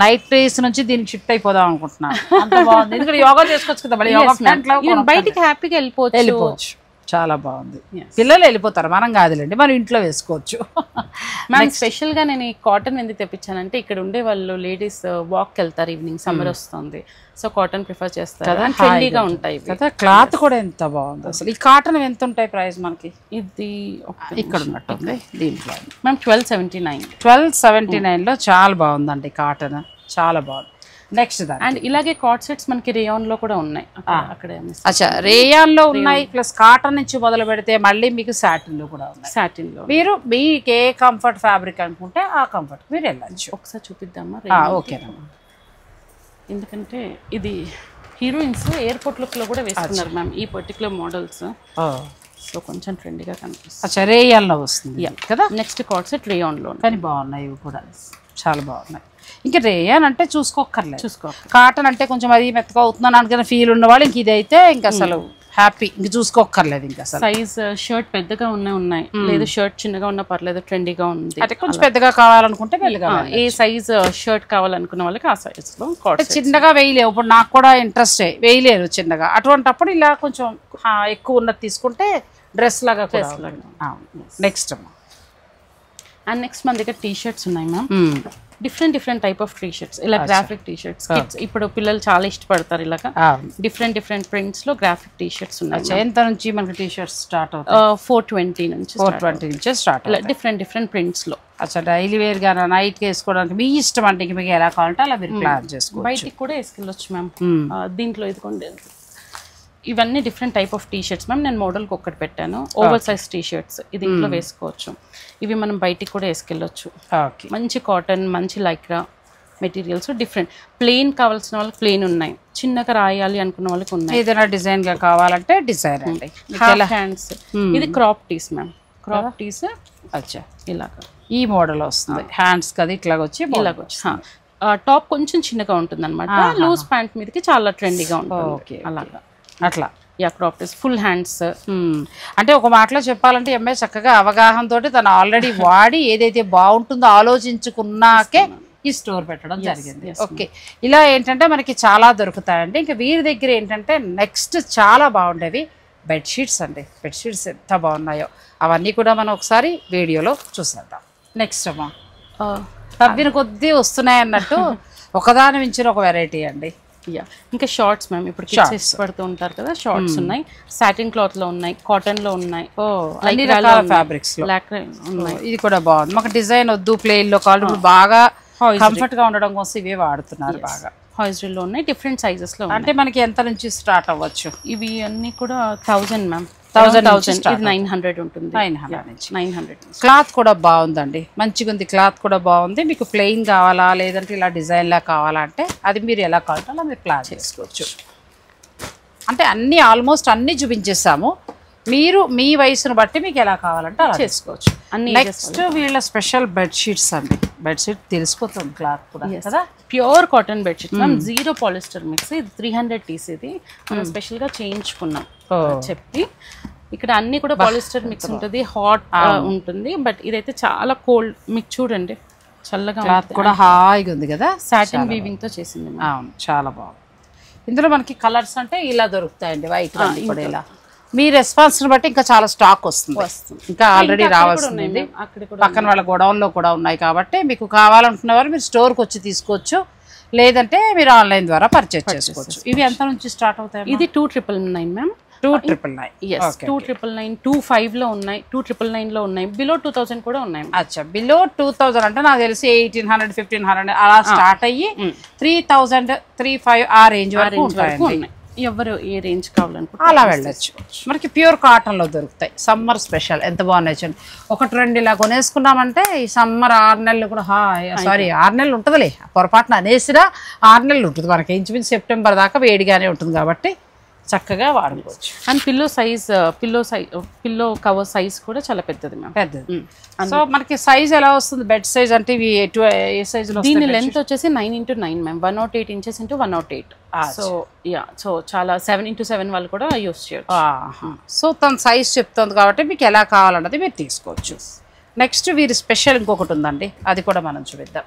నైట్ డ్రెస్ నుంచి దీనికి షిఫ్ట్ అయిపోదాం అనుకుంటున్నాను, అంత బాగుంది. ఎందుకంటే యోగా చేసుకోవచ్చు కదా, బయటికి హ్యాపీగా వెళ్ళిపోవచ్చు. చాలా బాగుంది. పిల్లలు వెళ్ళిపోతారు, మనం కాదులేండి, మనం ఇంట్లో వేసుకోవచ్చు. మ్యామ్ స్పెషల్గా నేను ఈ కాటన్ ఎందుకు తెప్పించానంటే, ఇక్కడ ఉండే వాళ్ళు లేడీస్ వాక్కి వెళ్తారు, ఈవినింగ్ సమ్మర్ వస్తుంది, సో కాటన్ ప్రిఫర్ చేస్తారు కదా, ట్రెండీగా ఉంటాయి కదా. క్లాత్ కూడా ఎంత బాగుంది అసలు. ఈ కాటన్ ఎంత ఉంటాయి ప్రైస్ మనకి? ఇది ఇక్కడ ఉన్నట్టుంది దీంట్లో మ్యామ్ 1279. 1279లో చాలా బాగుందండి కాటన్, చాలా బాగుంది. నెక్స్ట్ అండ్ ఇలాగే కార్డ్ సెట్స్ మనకి రేయాన్ లో కూడా ఉన్నాయి. అచ్చా, రేయాన్ లో ఉన్నాయి, ప్లస్ కాటన్ నుంచి మొదలు పెడితే మళ్ళీ మీకు సాటిన్ లో కూడా ఉన్నాయి. సాటిన్ లో మీరు మీకు ఏ కంఫర్ట్ ఫ్యాబ్రిక్ అనుకుంటే ఆ కంఫర్ట్ మీరు వెళ్ళచ్చు. ఒకసారి చూపిద్దామా? ఓకేనమ్మా. ఎందుకంటే ఇది హీరోయిన్స్ ఎయిర్పోర్ట్ లుక్ లో కూడా వేసుకున్నారు మ్యామ్ ఈ పర్టికులర్ మోడల్స్. సో కొంచెం ట్రెండీగా కనిపిస్తుంది. అచ్చా, రేయాన్ లో వస్తుంది కదా. నెక్స్ట్ కార్డ్ సెట్ రేయాన్ లో, కానీ బాగున్నాయి ఇవి కూడా, చాలా బాగున్నాయి. ఇంకా రేయాన్ అంటే చూసుకోక్కర్లేదు, కాటన్ అంటే కొంచెం అది మెత్తగా అవుతుందని అనుకున్న ఫీల్ ఉన్నవాళ్ళు ఇంక ఇదైతే ఇంకా అసలు హ్యాపీ, ఇంక చూసుకోక్కర్లేదు. ఇంకా సైజ్ షర్ట్ పెద్దగా ఉన్నాయి, లేదు షర్ట్ చిన్నగా ఉన్నా పర్లేదు, ట్రెండీగా ఉంది. అంటే కొంచెం పెద్దగా కావాలనుకుంటే పెద్దగా, ఏ సైజ్ షర్ట్ కావాలనుకున్న వాళ్ళకి ఆ సైజ్ లో. చిన్నగా వేయలేవు, ఇప్పుడు నాకు కూడా ఇంట్రెస్టే, వేయలేరు చిన్నగా. అటువంటిప్పుడు ఇలా కొంచెం ఎక్కువ ఉన్నది తీసుకుంటే డ్రెస్ లాగా. నెక్స్ట్ అండ్ నెక్స్ట్ మన దగ్గర టీ షర్ట్స్ ఉన్నాయి ma'am. Different type of T shirts, ఇలా గ్రాఫిక్ టీ షర్ట్స్. ఇప్పుడు పిల్లలు చాలా ఇష్టపడతారు ఇలాగా. డిఫరెంట్ ప్రింట్స్ లో గ్రాఫిక్ టీ షర్ట్స్ ఉన్నాయి. ఎంత నుంచి మనకి టీ షర్ట్స్ స్టార్ట్ అవుతాయి? 420 నుంచి. 420 నుంచి స్టార్ట్. డిఫరెంట్ ప్రింట్స్ లో. అచ్చా, డైలీ వేర్ గా నైట్ కి వేసుకోవడానికి మీ ఇష్టం, అంటే మీకు ఎలా కావాలంటే అలా మీరు ప్లాన్ చేసుకోవచ్చు. బయటికి కూడా వేసుకెళ్ళొచ్చు మ్యామ్. దీంట్లో ఇదిగోండి, ఇవన్నీ different type of T shirts ma'am. నేను మోడల్కి ఒక్కటి పెట్టాను, ఓవర్ సైజ్ టీ షర్ట్స్. ఇది ఇంట్లో వేసుకోవచ్చు, ఇవి మనం బయటికి కూడా వేసుకెళ్ళొచ్చు. మంచి కాటన్, మంచి లైక్రా మెటీరియల్స్. డిఫరెంట్ ప్లెయిన్ కావాల్సిన వాళ్ళకి ప్లెయిన్ ఉన్నాయి, చిన్నగా రాయాలి అనుకున్న వాళ్ళకి ఉన్నాయి. ఏదైనా డిజైన్ గా కావాలంటే డిజైన్ అండి. హ్యాండ్స్, ఇది crop tees ma'am. Crop tees అచ్చా ఇలాగా ఈ మోడల్ వస్తుంది. హ్యాండ్స్ కదా ఇట్లాగొచ్చి టాప్ కొంచెం చిన్నగా ఉంటుంది అనమాట. లూజ్ ప్యాంట్ మీదకి చాలా ట్రెండీగా ఉంటుంది అలాగా. అట్లా క్రాప్ టీస్, ఫుల్ హ్యాండ్స్. అంటే ఒక మాటలో చెప్పాలంటే ఎంఐ చక్కగా అవగాహన తోటి తను ఆల్రెడీ వాడి ఏదైతే బాగుంటుందో ఆలోచించుకున్నాకే ఈ స్టోర్ పెట్టడం జరిగింది. ఓకే, ఇలా ఏంటంటే మనకి చాలా దొరుకుతాయండి. ఇంకా వీరి దగ్గర ఏంటంటే నెక్స్ట్ చాలా బాగుండేవి బెడ్షీట్స్ అండి. బెడ్షీట్స్ ఎంత బాగున్నాయో అవన్నీ కూడా మనం ఒకసారి వీడియోలో చూసేద్దాం. నెక్స్ట్ అమ్మా, తవ్విన కొద్దీ వస్తున్నాయి అన్నట్టు ఒకదాని మించిన ఒక వెరైటీ అండి. ఇంకా షార్ట్స్ మ్యామ్, ఇప్పుడు కిడ్స్ ఇష్టపడుతూ ఉంటారు కదా, షార్ట్స్ ఉన్నాయి. సాటిన్ క్లాత్ లో ఉన్నాయి, కాటన్ లో ఉన్నాయి, అన్ని రకాల ఫ్యాబ్రిక్స్ లో ఉన్నాయి. ఇది కూడా బాగుంది. మాకు డిజైన్ వద్దు, ప్లెయిన్ లో కావాలి, బాగా కంఫర్ట్ గా ఉండడం కోసం ఇవే వాడుతున్నారు. బాగా హాయిస్రీలో ఉన్నాయి, డిఫరెంట్ సైజెస్ లో. అంటే మనకి ఎంత నుంచి స్టార్ట్ అవ్వచ్చు? ఇవి అన్ని కూడా 1000 మ్యామ్. 900 ఉంటుంది. 900. క్లాత్ కూడా బాగుందండి, మంచిగా ఉంది. క్లాత్ కూడా బాగుంది. మీకు ప్లెయిన్ కావాలా లేదంటే ఇలా డిజైన్ లా కావాలా అంటే అది మీరు ఎలా కావాలంటే అలా మీరు ప్లాన్ చేసుకోవచ్చు. అంటే అన్నీ ఆల్మోస్ట్ అన్నీ చూపించేసాము. మీరు మీ వయసును బట్టి మీకు ఎలా కావాలంటే అలా చేసుకోవచ్చు. నెక్స్ట్ వీళ్ళ స్పెషల్ బెడ్షీట్స్ అండి. బెడ్షీట్ తెలిసిపోతుంది క్లాత్ కూడా కదా, pure cotton bedsheet ma'am, 0 polyester mix. ఇది 300 టీస్. ఇది మనం స్పెషల్గా చేయించుకున్నాం చెప్పి. ఇక్కడ అన్ని కూడా పాలిస్టర్ మిక్స్ ఉంటుంది, హాట్ ఉంటుంది. బట్ ఇదైతే చాలా కోల్డ్. మీకు చూడండి చల్లగా కూడా హాయిగా ఉంది కదా. సాటిన్ వీవింగ్ తో చేసింది. అవును, చాలా బాగుంది. ఇందులో మనకి కలర్స్ అంటే ఇలా దొరుకుతాయండి, వైట్ కూడా ఇలా. మీ రెస్పాన్స్ బట్టి ఇంకా చాలా స్టాక్ వస్తుంది. ఇంకా ఆల్రెడీ రావాల్సింది. పక్కన వాళ్ళ గోడౌన్లో కూడా ఉన్నాయి కాబట్టి మీకు కావాలనుకున్న వారు మీరు స్టోర్కి వచ్చి తీసుకోవచ్చు, లేదంటే మీరు ఆన్లైన్ ద్వారా పర్చేస్ చేసుకోవచ్చు. ఇవి ఎంత నుంచి స్టార్ట్ అవుతాయి? ఇది 2999 మ్యామ్. 2999. 2999, 25 లో ఉన్నాయి, 2999 లో ఉన్నాయి, బిలో 2000 కూడా ఉన్నాయి. అచ్చా, బిలో 2000 అంటే నాకు తెలిసి 1800, 1500 అలా స్టార్ట్ అయ్యి 3000, 35 ఆ రేంజ్ వరకు ఉంటాయి. ఎవరు ఏ రేంజ్ కావాలనుకుంటే అలా వెళ్ళచ్చు. మనకి ప్యూర్ కాటన్ లో దొరుకుతాయి. సమ్మర్ స్పెషల్ ఎంత బాగున్నాయి చూడండి. 1-2 ఇలా కొనేసుకున్నామంటే ఈ సమ్మర్ 6 నెలలు కూడా 6 నెలలు ఉంటుందిలే, పొరపాటున అనేసినా 6 నెలలు ఉంటుంది. మనకి ఇంచుమించు సెప్టెంబర్ దాకా వేడిగానే ఉంటుంది కాబట్టి చక్కగా వాడుకోవచ్చు. అండ్ పిల్లో కవర్ సైజ్ కూడా చాలా పెద్దది మ్యామ్, పెద్దది. సో మనకి సైజ్ ఎలా వస్తుంది? బెడ్ సైజ్ అంటే ఇవి ఏ సైజ్ లో? దీని లెంత్ వచ్చేసి 9x9 ma'am, 108 inches into 108. So చాలా 7x7 వాళ్ళు కూడా యూస్ చేయొచ్చు. సో తన సైజ్ చెప్తుంది కాబట్టి మీకు ఎలా కావాలన్నది మీరు తీసుకోవచ్చు. నెక్స్ట్ వీరి స్పెషల్ ఇంకొకటి ఉందండి, అది కూడా మనం చూద్దాం.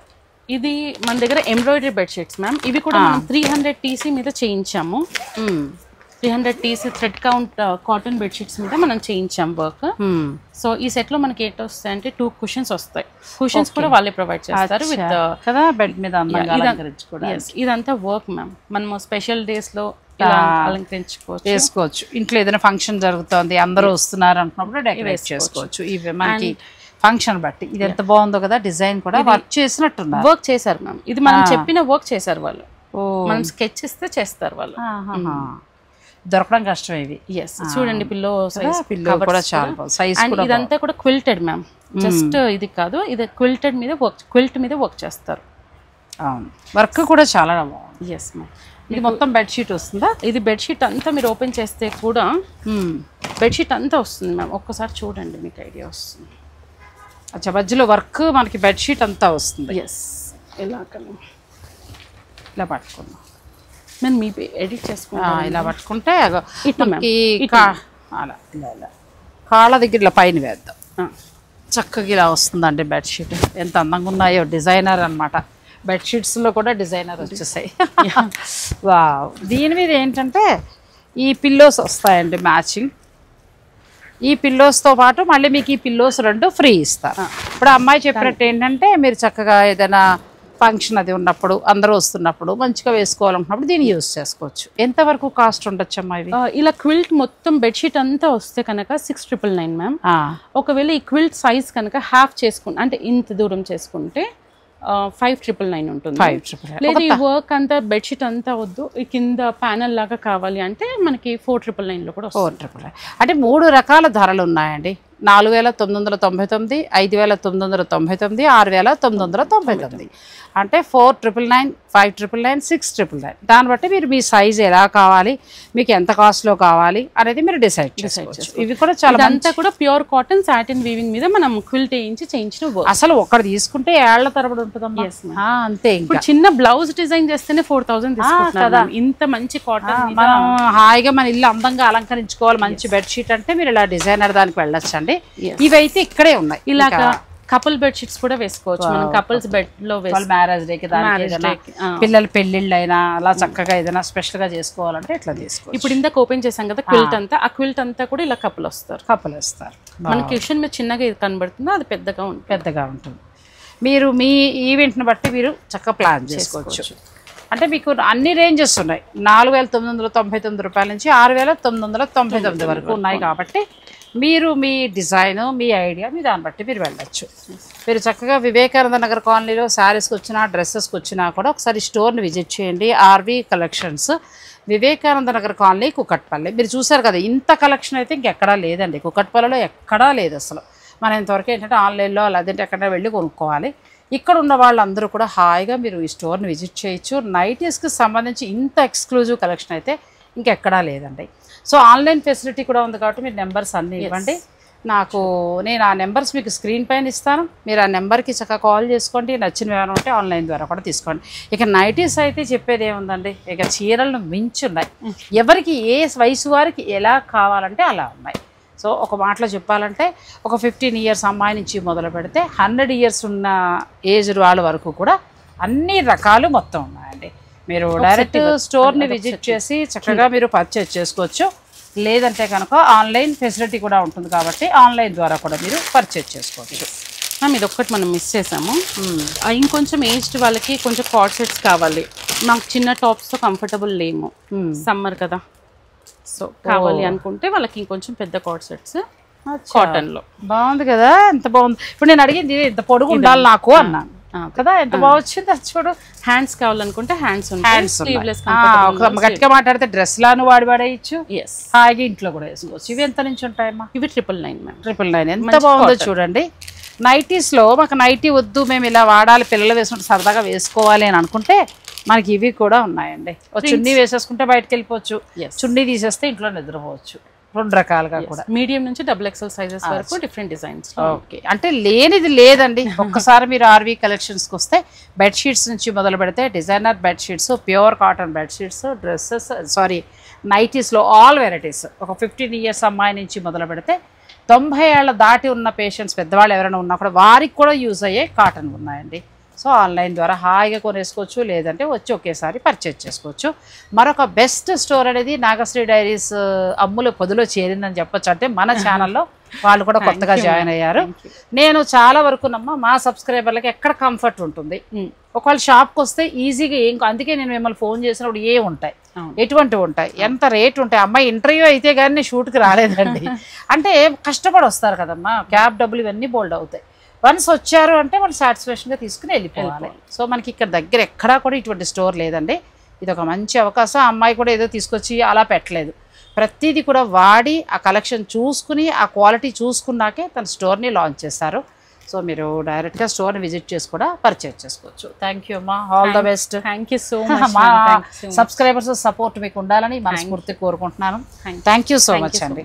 ఇది మన దగ్గర ఎంబ్రాయిడరీ బెడ్షీట్స్ మ్యామ్. ఇవి కూడా మనం 300 TC మీద చేయించాము. 300 TC thread count cotton bedsheets మీద మనం చేయించాం వర్క్. సో ఈ సెట్ లో మనకి ఏంటి వస్తాయి అంటే 2 కుషన్స్ వస్తాయి. కుషన్స్ కూడా వాళ్ళే ప్రొవైడ్ చేస్తారు విత్ కదా బెడ్ మీద. ఇదంతా వర్క్ మ్యామ్. మనము స్పెషల్ డేస్ లో చేసుకోవచ్చు. ఇంట్లో ఏదైనా ఫంక్షన్ జరుగుతుంది, అందరూ వస్తున్నారు అనుకున్నప్పుడు డెకరేట్ చేసుకోవచ్చు. ఇవి మనకి ఫంక్షన్ బట్టి. ఇది ఎంత బాగుందో కదా, డిజైన్ కూడా వర్క్ చేసినట్టున్నారు. వర్క్ చేశారు మ్యామ్. ఇది మనం చెప్పిన వర్క్ చేశారు వాళ్ళు. మనం స్కెచ్ ఇస్తే చేస్తారు వాళ్ళు. దొరకడం కష్టం ఇవి. చూడండి పిల్లో సైజ్, పిల్లో కూడా చాలా సైజ్. ఇదంతా కూడా క్విల్టెడ్ మ్యామ్. జస్ట్ ఇది కాదు, ఇది క్విల్టెడ్ మీద వర్క్, క్విల్ట్ మీద వర్క్ చేస్తారు. వర్క్ కూడా చాలా బాగుంది. Yes ma'am. ఇది మొత్తం బెడ్షీట్ వస్తుందా? ఇది బెడ్షీట్ అంతా మీరు ఓపెన్ చేస్తే కూడా బెడ్షీట్ అంతా వస్తుంది మ్యామ్. ఒక్కసారి చూడండి మీకు ఐడియా వస్తుంది. అచ్చా, మధ్యలో వర్క్ మనకి బెడ్షీట్ అంతా వస్తుంది. ఎస్, ఇలా పట్టుకున్నాం మేము మీ ఎడిట్ చేసుకున్నాం. ఇలా పట్టుకుంటే అలా ఇలా కాళ్ళ దగ్గర ఇలా పైన వేద్దాం. చక్కగా ఇలా వస్తుందండి బెడ్షీట్. ఎంత అందంగా ఉన్నాయో. డిజైనర్ అనమాట. బెడ్షీట్స్లో కూడా డిజైనర్ వచ్చేసాయి. దీని మీద ఏంటంటే ఈ పిల్లోస్ వస్తాయండి మ్యాచింగ్. ఈ పిల్లోస్తో పాటు మళ్ళీ మీకు ఈ పిల్లోస్ 2 ఫ్రీ ఇస్తారు. ఇప్పుడు అమ్మాయి చెప్పినట్టు ఏంటంటే మీరు చక్కగా ఏదైనా ఫంక్షన్ అది ఉన్నప్పుడు, అందరూ వస్తున్నప్పుడు మంచిగా వేసుకోవాలనుకున్నప్పుడు దీన్ని యూజ్ చేసుకోవచ్చు. ఎంతవరకు కాస్ట్ ఉండొచ్చు అమ్మా ఇవి? ఇలా క్విల్ట్ మొత్తం బెడ్షీట్ అంతా వస్తే కనుక 6999 మ్యామ్. ఒకవేళ ఈ క్విల్ట్ సైజ్ కనుక హాఫ్ చేసుకుంటే, అంటే ఇంత దూరం చేసుకుంటే 5999 ఉంటుంది. లేదు ఈ వర్క్ అంతా బెడ్షీట్ అంతా వద్దు, ఈ కింద ప్యానల్ లాగా కావాలి అంటే మనకి 4999 లో కూడా 4999. అంటే 3 రకాల ధరలు ఉన్నాయండి. 4999, 5999, 6999. అంటే 4999, 5999, 6999. దాన్ని బట్టి మీరు మీ సైజ్ ఎలా కావాలి, మీకు ఎంత కాస్ట్లో కావాలి అనేది మీరు డిసైడ్ చేసుకోవచ్చు. ఇవి కూడా చాలా అంతా కూడా ప్యూర్ కాటన్ సాటిన్ వీవింగ్ మీద మనం క్విల్ట్ చేయించిన వర్క్. అసలు ఒకటి తీసుకుంటే ఏళ్ల తరబడి ఉంటుందమ్మా. అంతే. ఇప్పుడు చిన్న బ్లౌజ్ డిజైన్ చేస్తేనే 4000 తీసుకుంటారు. ఇంత మంచి కాటన్ మనం హాయిగా మన ఇల్లు అందంగా అలంకరించుకోవాలి, మంచి బెడ్షీట్ అంటే మీరు ఇలా డిజైనర్ దానికి వెళ్ళొచ్చండి. ఇవైతే ఇక్కడే ఉన్నాయి. ఇలాగా కపుల్ బెడ్షీట్స్ కూడా వేసుకోవచ్చు. మనం కపుల్స్ బెడ్ లో మ్యారేజ్ డేకి, పిల్లల పెళ్లిళ్ళు అయినా అలా చక్కగా ఏదైనా స్పెషల్ గా చేసుకోవాలంటే ఇట్లా తీసుకోవచ్చు. ఇప్పుడు ఇందాక ఓపెన్ చేసాం కదా క్విల్ట్ అంతా, ఆ క్విల్ట్ అంతా కూడా ఇలా కపుల్ వస్తారు. మన కిచెన్ మీద చిన్నగా ఇది కనబడుతుందో అది పెద్దగా ఉంటుంది. మీరు మీ ఈవెంట్ని బట్టి మీరు చక్కగా ప్లాన్ చేసుకోవచ్చు. అంటే మీకు అన్ని రేంజెస్ ఉన్నాయి. 4999 రూపాయల నుంచి 6999 వరకు ఉన్నాయి. కాబట్టి మీరు మీ డిజైన్, మీ ఐడియా, మీ దాన్ని బట్టి మీరు వెళ్ళచ్చు. మీరు చక్కగా వివేకానంద నగర్ కాలనీలో శారీస్కి వచ్చినా, డ్రెస్సెస్కి వచ్చినా కూడా ఒకసారి స్టోర్ని విజిట్ చేయండి. RV collections, Vivekananda Nagar colony, Kukatpally. మీరు చూసారు కదా, ఇంత కలెక్షన్ అయితే ఇంకెక్కడా లేదండి. కుకట్పల్లిలో ఎక్కడా లేదు అసలు. మనం ఇంతవరకు ఏంటంటే ఆన్లైన్లో లేదంటే ఎక్కడైనా వెళ్ళి కొనుక్కోవాలి. ఇక్కడ ఉన్న వాళ్ళందరూ కూడా హాయిగా మీరు ఈ స్టోర్ని విజిట్ చేయొచ్చు. నైటీస్కి సంబంధించి ఇంత ఎక్స్క్లూజివ్ కలెక్షన్ అయితే ఇంకెక్కడా లేదండి. సో ఆన్లైన్ ఫెసిలిటీ కూడా ఉంది కాబట్టి మీరు నెంబర్స్ అన్నీ ఇవ్వండి నాకు. నేను ఆ నెంబర్స్ మీకు స్క్రీన్ పైన ఇస్తాను. మీరు ఆ నెంబర్కి చక్కగా కాల్ చేసుకోండి. నచ్చినవి ఏమైనా ఉంటే ఆన్లైన్ ద్వారా కూడా తీసుకోండి. ఇక నైటీస్ అయితే చెప్పేది ఏముందండి, ఇక చీరలను మించి ఉన్నాయి. ఎవరికి ఏ వయసు వారికి ఎలా కావాలంటే అలా ఉన్నాయి. సో ఒక మాటలో చెప్పాలంటే ఒక 15 ఇయర్స్ అమ్మాయి నుంచి మొదలు పెడితే 100 ఇయర్స్ ఉన్న ఏజ్ వాళ్ళ వరకు కూడా అన్ని రకాలు మొత్తం ఉన్నాయండి. మీరు డైరెక్ట్ స్టోర్ని విజిట్ చేసి చక్కగా మీరు పర్చేజ్ చేసుకోవచ్చు. లేదంటే కనుక ఆన్లైన్ ఫెసిలిటీ కూడా ఉంటుంది కాబట్టి ఆన్లైన్ ద్వారా కూడా మీరు పర్చేజ్ చేసుకోవచ్చు. మ్యామ్ ఇది ఒక్కటి మనం మిస్ చేసాము. ఇంకొంచెం ఏజ్డ్ వాళ్ళకి కొంచెం కార్డ్ సెట్స్ కావాలి. మాకు చిన్న టాప్స్తో కంఫర్టబుల్ లేము, సమ్మర్ కదా, సో కావాలి అనుకుంటే వాళ్ళకి ఇంకొంచెం పెద్ద కార్డ్ సెట్స్ కాటన్లో. బాగుంది కదా, ఎంత బాగుంది. ఇప్పుడు నేను అడిగింది ఇంత పొడుగు ఉండాలి నాకు అన్నాను కదా, ఎంత బాగా వచ్చింది అది చూడు. హ్యాండ్స్ కావాలనుకుంటే హ్యాండ్స్ గట్టిగా మాట్లాడితే డ్రెస్ లాను వాడేయచ్చు, హాయిగా ఇంట్లో కూడా వేసుకోవచ్చు. ఇవి ఎంత నుంచి ఉంటాయమ్మా? ఇవి 999 మ్యామ్. 999 ఎంత బాగుందో చూడండి. నైటీస్లో మాకు నైటీ వద్దు, మేము ఇలా వాడాలి, పిల్లలు వేసుకుంటే సరదాగా వేసుకోవాలి అని అనుకుంటే మనకి ఇవి కూడా ఉన్నాయండి. చున్నీ వేసేసుకుంటే బయటకు వెళ్ళిపోవచ్చు, చున్నీ తీసేస్తే ఇంట్లో నిద్రపోవచ్చు. 2 రకాలుగా కూడా మీడియం నుంచి XXL సైజెస్ వరకు డిఫరెంట్ డిజైన్స్. ఓకే, అంటే లేనిది లేదండి. ఒక్కసారి మీరు ఆర్వీ కలెక్షన్స్కి వస్తే బెడ్షీట్స్ నుంచి మొదలు పెడితే designer bedsheets, pure cotton bedsheets, dresses, నైటీస్లో ఆల్ వెరైటీస్. ఒక 15 ఇయర్స్ అమ్మాయి నుంచి మొదలు పెడితే 90 ఏళ్ళ దాటి ఉన్న పేషెంట్స్ పెద్దవాళ్ళు ఎవరైనా ఉన్నా కూడా వారికి కూడా యూజ్ అయ్యే కాటన్ ఉన్నాయండి. సో ఆన్లైన్ ద్వారా హాయిగా కొనేసుకోవచ్చు, లేదంటే వచ్చి ఒకేసారి పర్చేజ్ చేసుకోవచ్చు. మరొక బెస్ట్ స్టోర్ అనేది నాగశ్రీ డైరీస్ అమ్ముల పొదిలో చేరిందని చెప్పొచ్చు. అంటే మన ఛానల్లో వాళ్ళు కూడా కొత్తగా జాయిన్ అయ్యారు. నేను చాలా వరకు మా సబ్స్క్రైబర్లకి ఎక్కడ కంఫర్ట్ ఉంటుంది, ఒకవేళ షాప్కి వస్తే ఈజీగా అందుకే నేను మిమ్మల్ని ఫోన్ చేసినప్పుడు ఏ ఉంటాయి, ఎటువంటివి ఉంటాయి, ఎంత రేట్ ఉంటాయి. అమ్మాయి ఇంటర్వ్యూ అయితే కానీ షూట్కి రాలేదండి. అంటే కష్టపడి వస్తారు కదమ్మా, క్యాబ్ డబ్బులు ఇవన్నీ బోల్డ్ అవుతాయి. వన్స్ వచ్చారు అంటే వాళ్ళు సాటిస్ఫాక్షన్గా తీసుకుని వెళ్ళిపోవాలి. సో మనకి ఇక్కడ దగ్గర ఎక్కడా కూడా ఇటువంటి స్టోర్ లేదండి. ఇది ఒక మంచి అవకాశం. అమ్మాయి కూడా ఏదో తీసుకొచ్చి అలా పెట్టలేదు, ప్రతిదీ కూడా వాడి ఆ కలెక్షన్ చూసుకుని ఆ క్వాలిటీ చూసుకున్నాకే తన స్టోర్ని లాంచ్ చేశారు. సో మీరు డైరెక్ట్గా స్టోర్ని విజిట్ చేసి కూడా పర్చేజ్ చేసుకోవచ్చు. థ్యాంక్ యూ అమ్మా, all the best. Thank you so much. మా సబ్స్క్రైబర్స్ సపోర్ట్ మీకు ఉండాలని మనస్ఫూర్తి కోరుకుంటున్నాను. థ్యాంక్ యూ సో మచ్ అండి.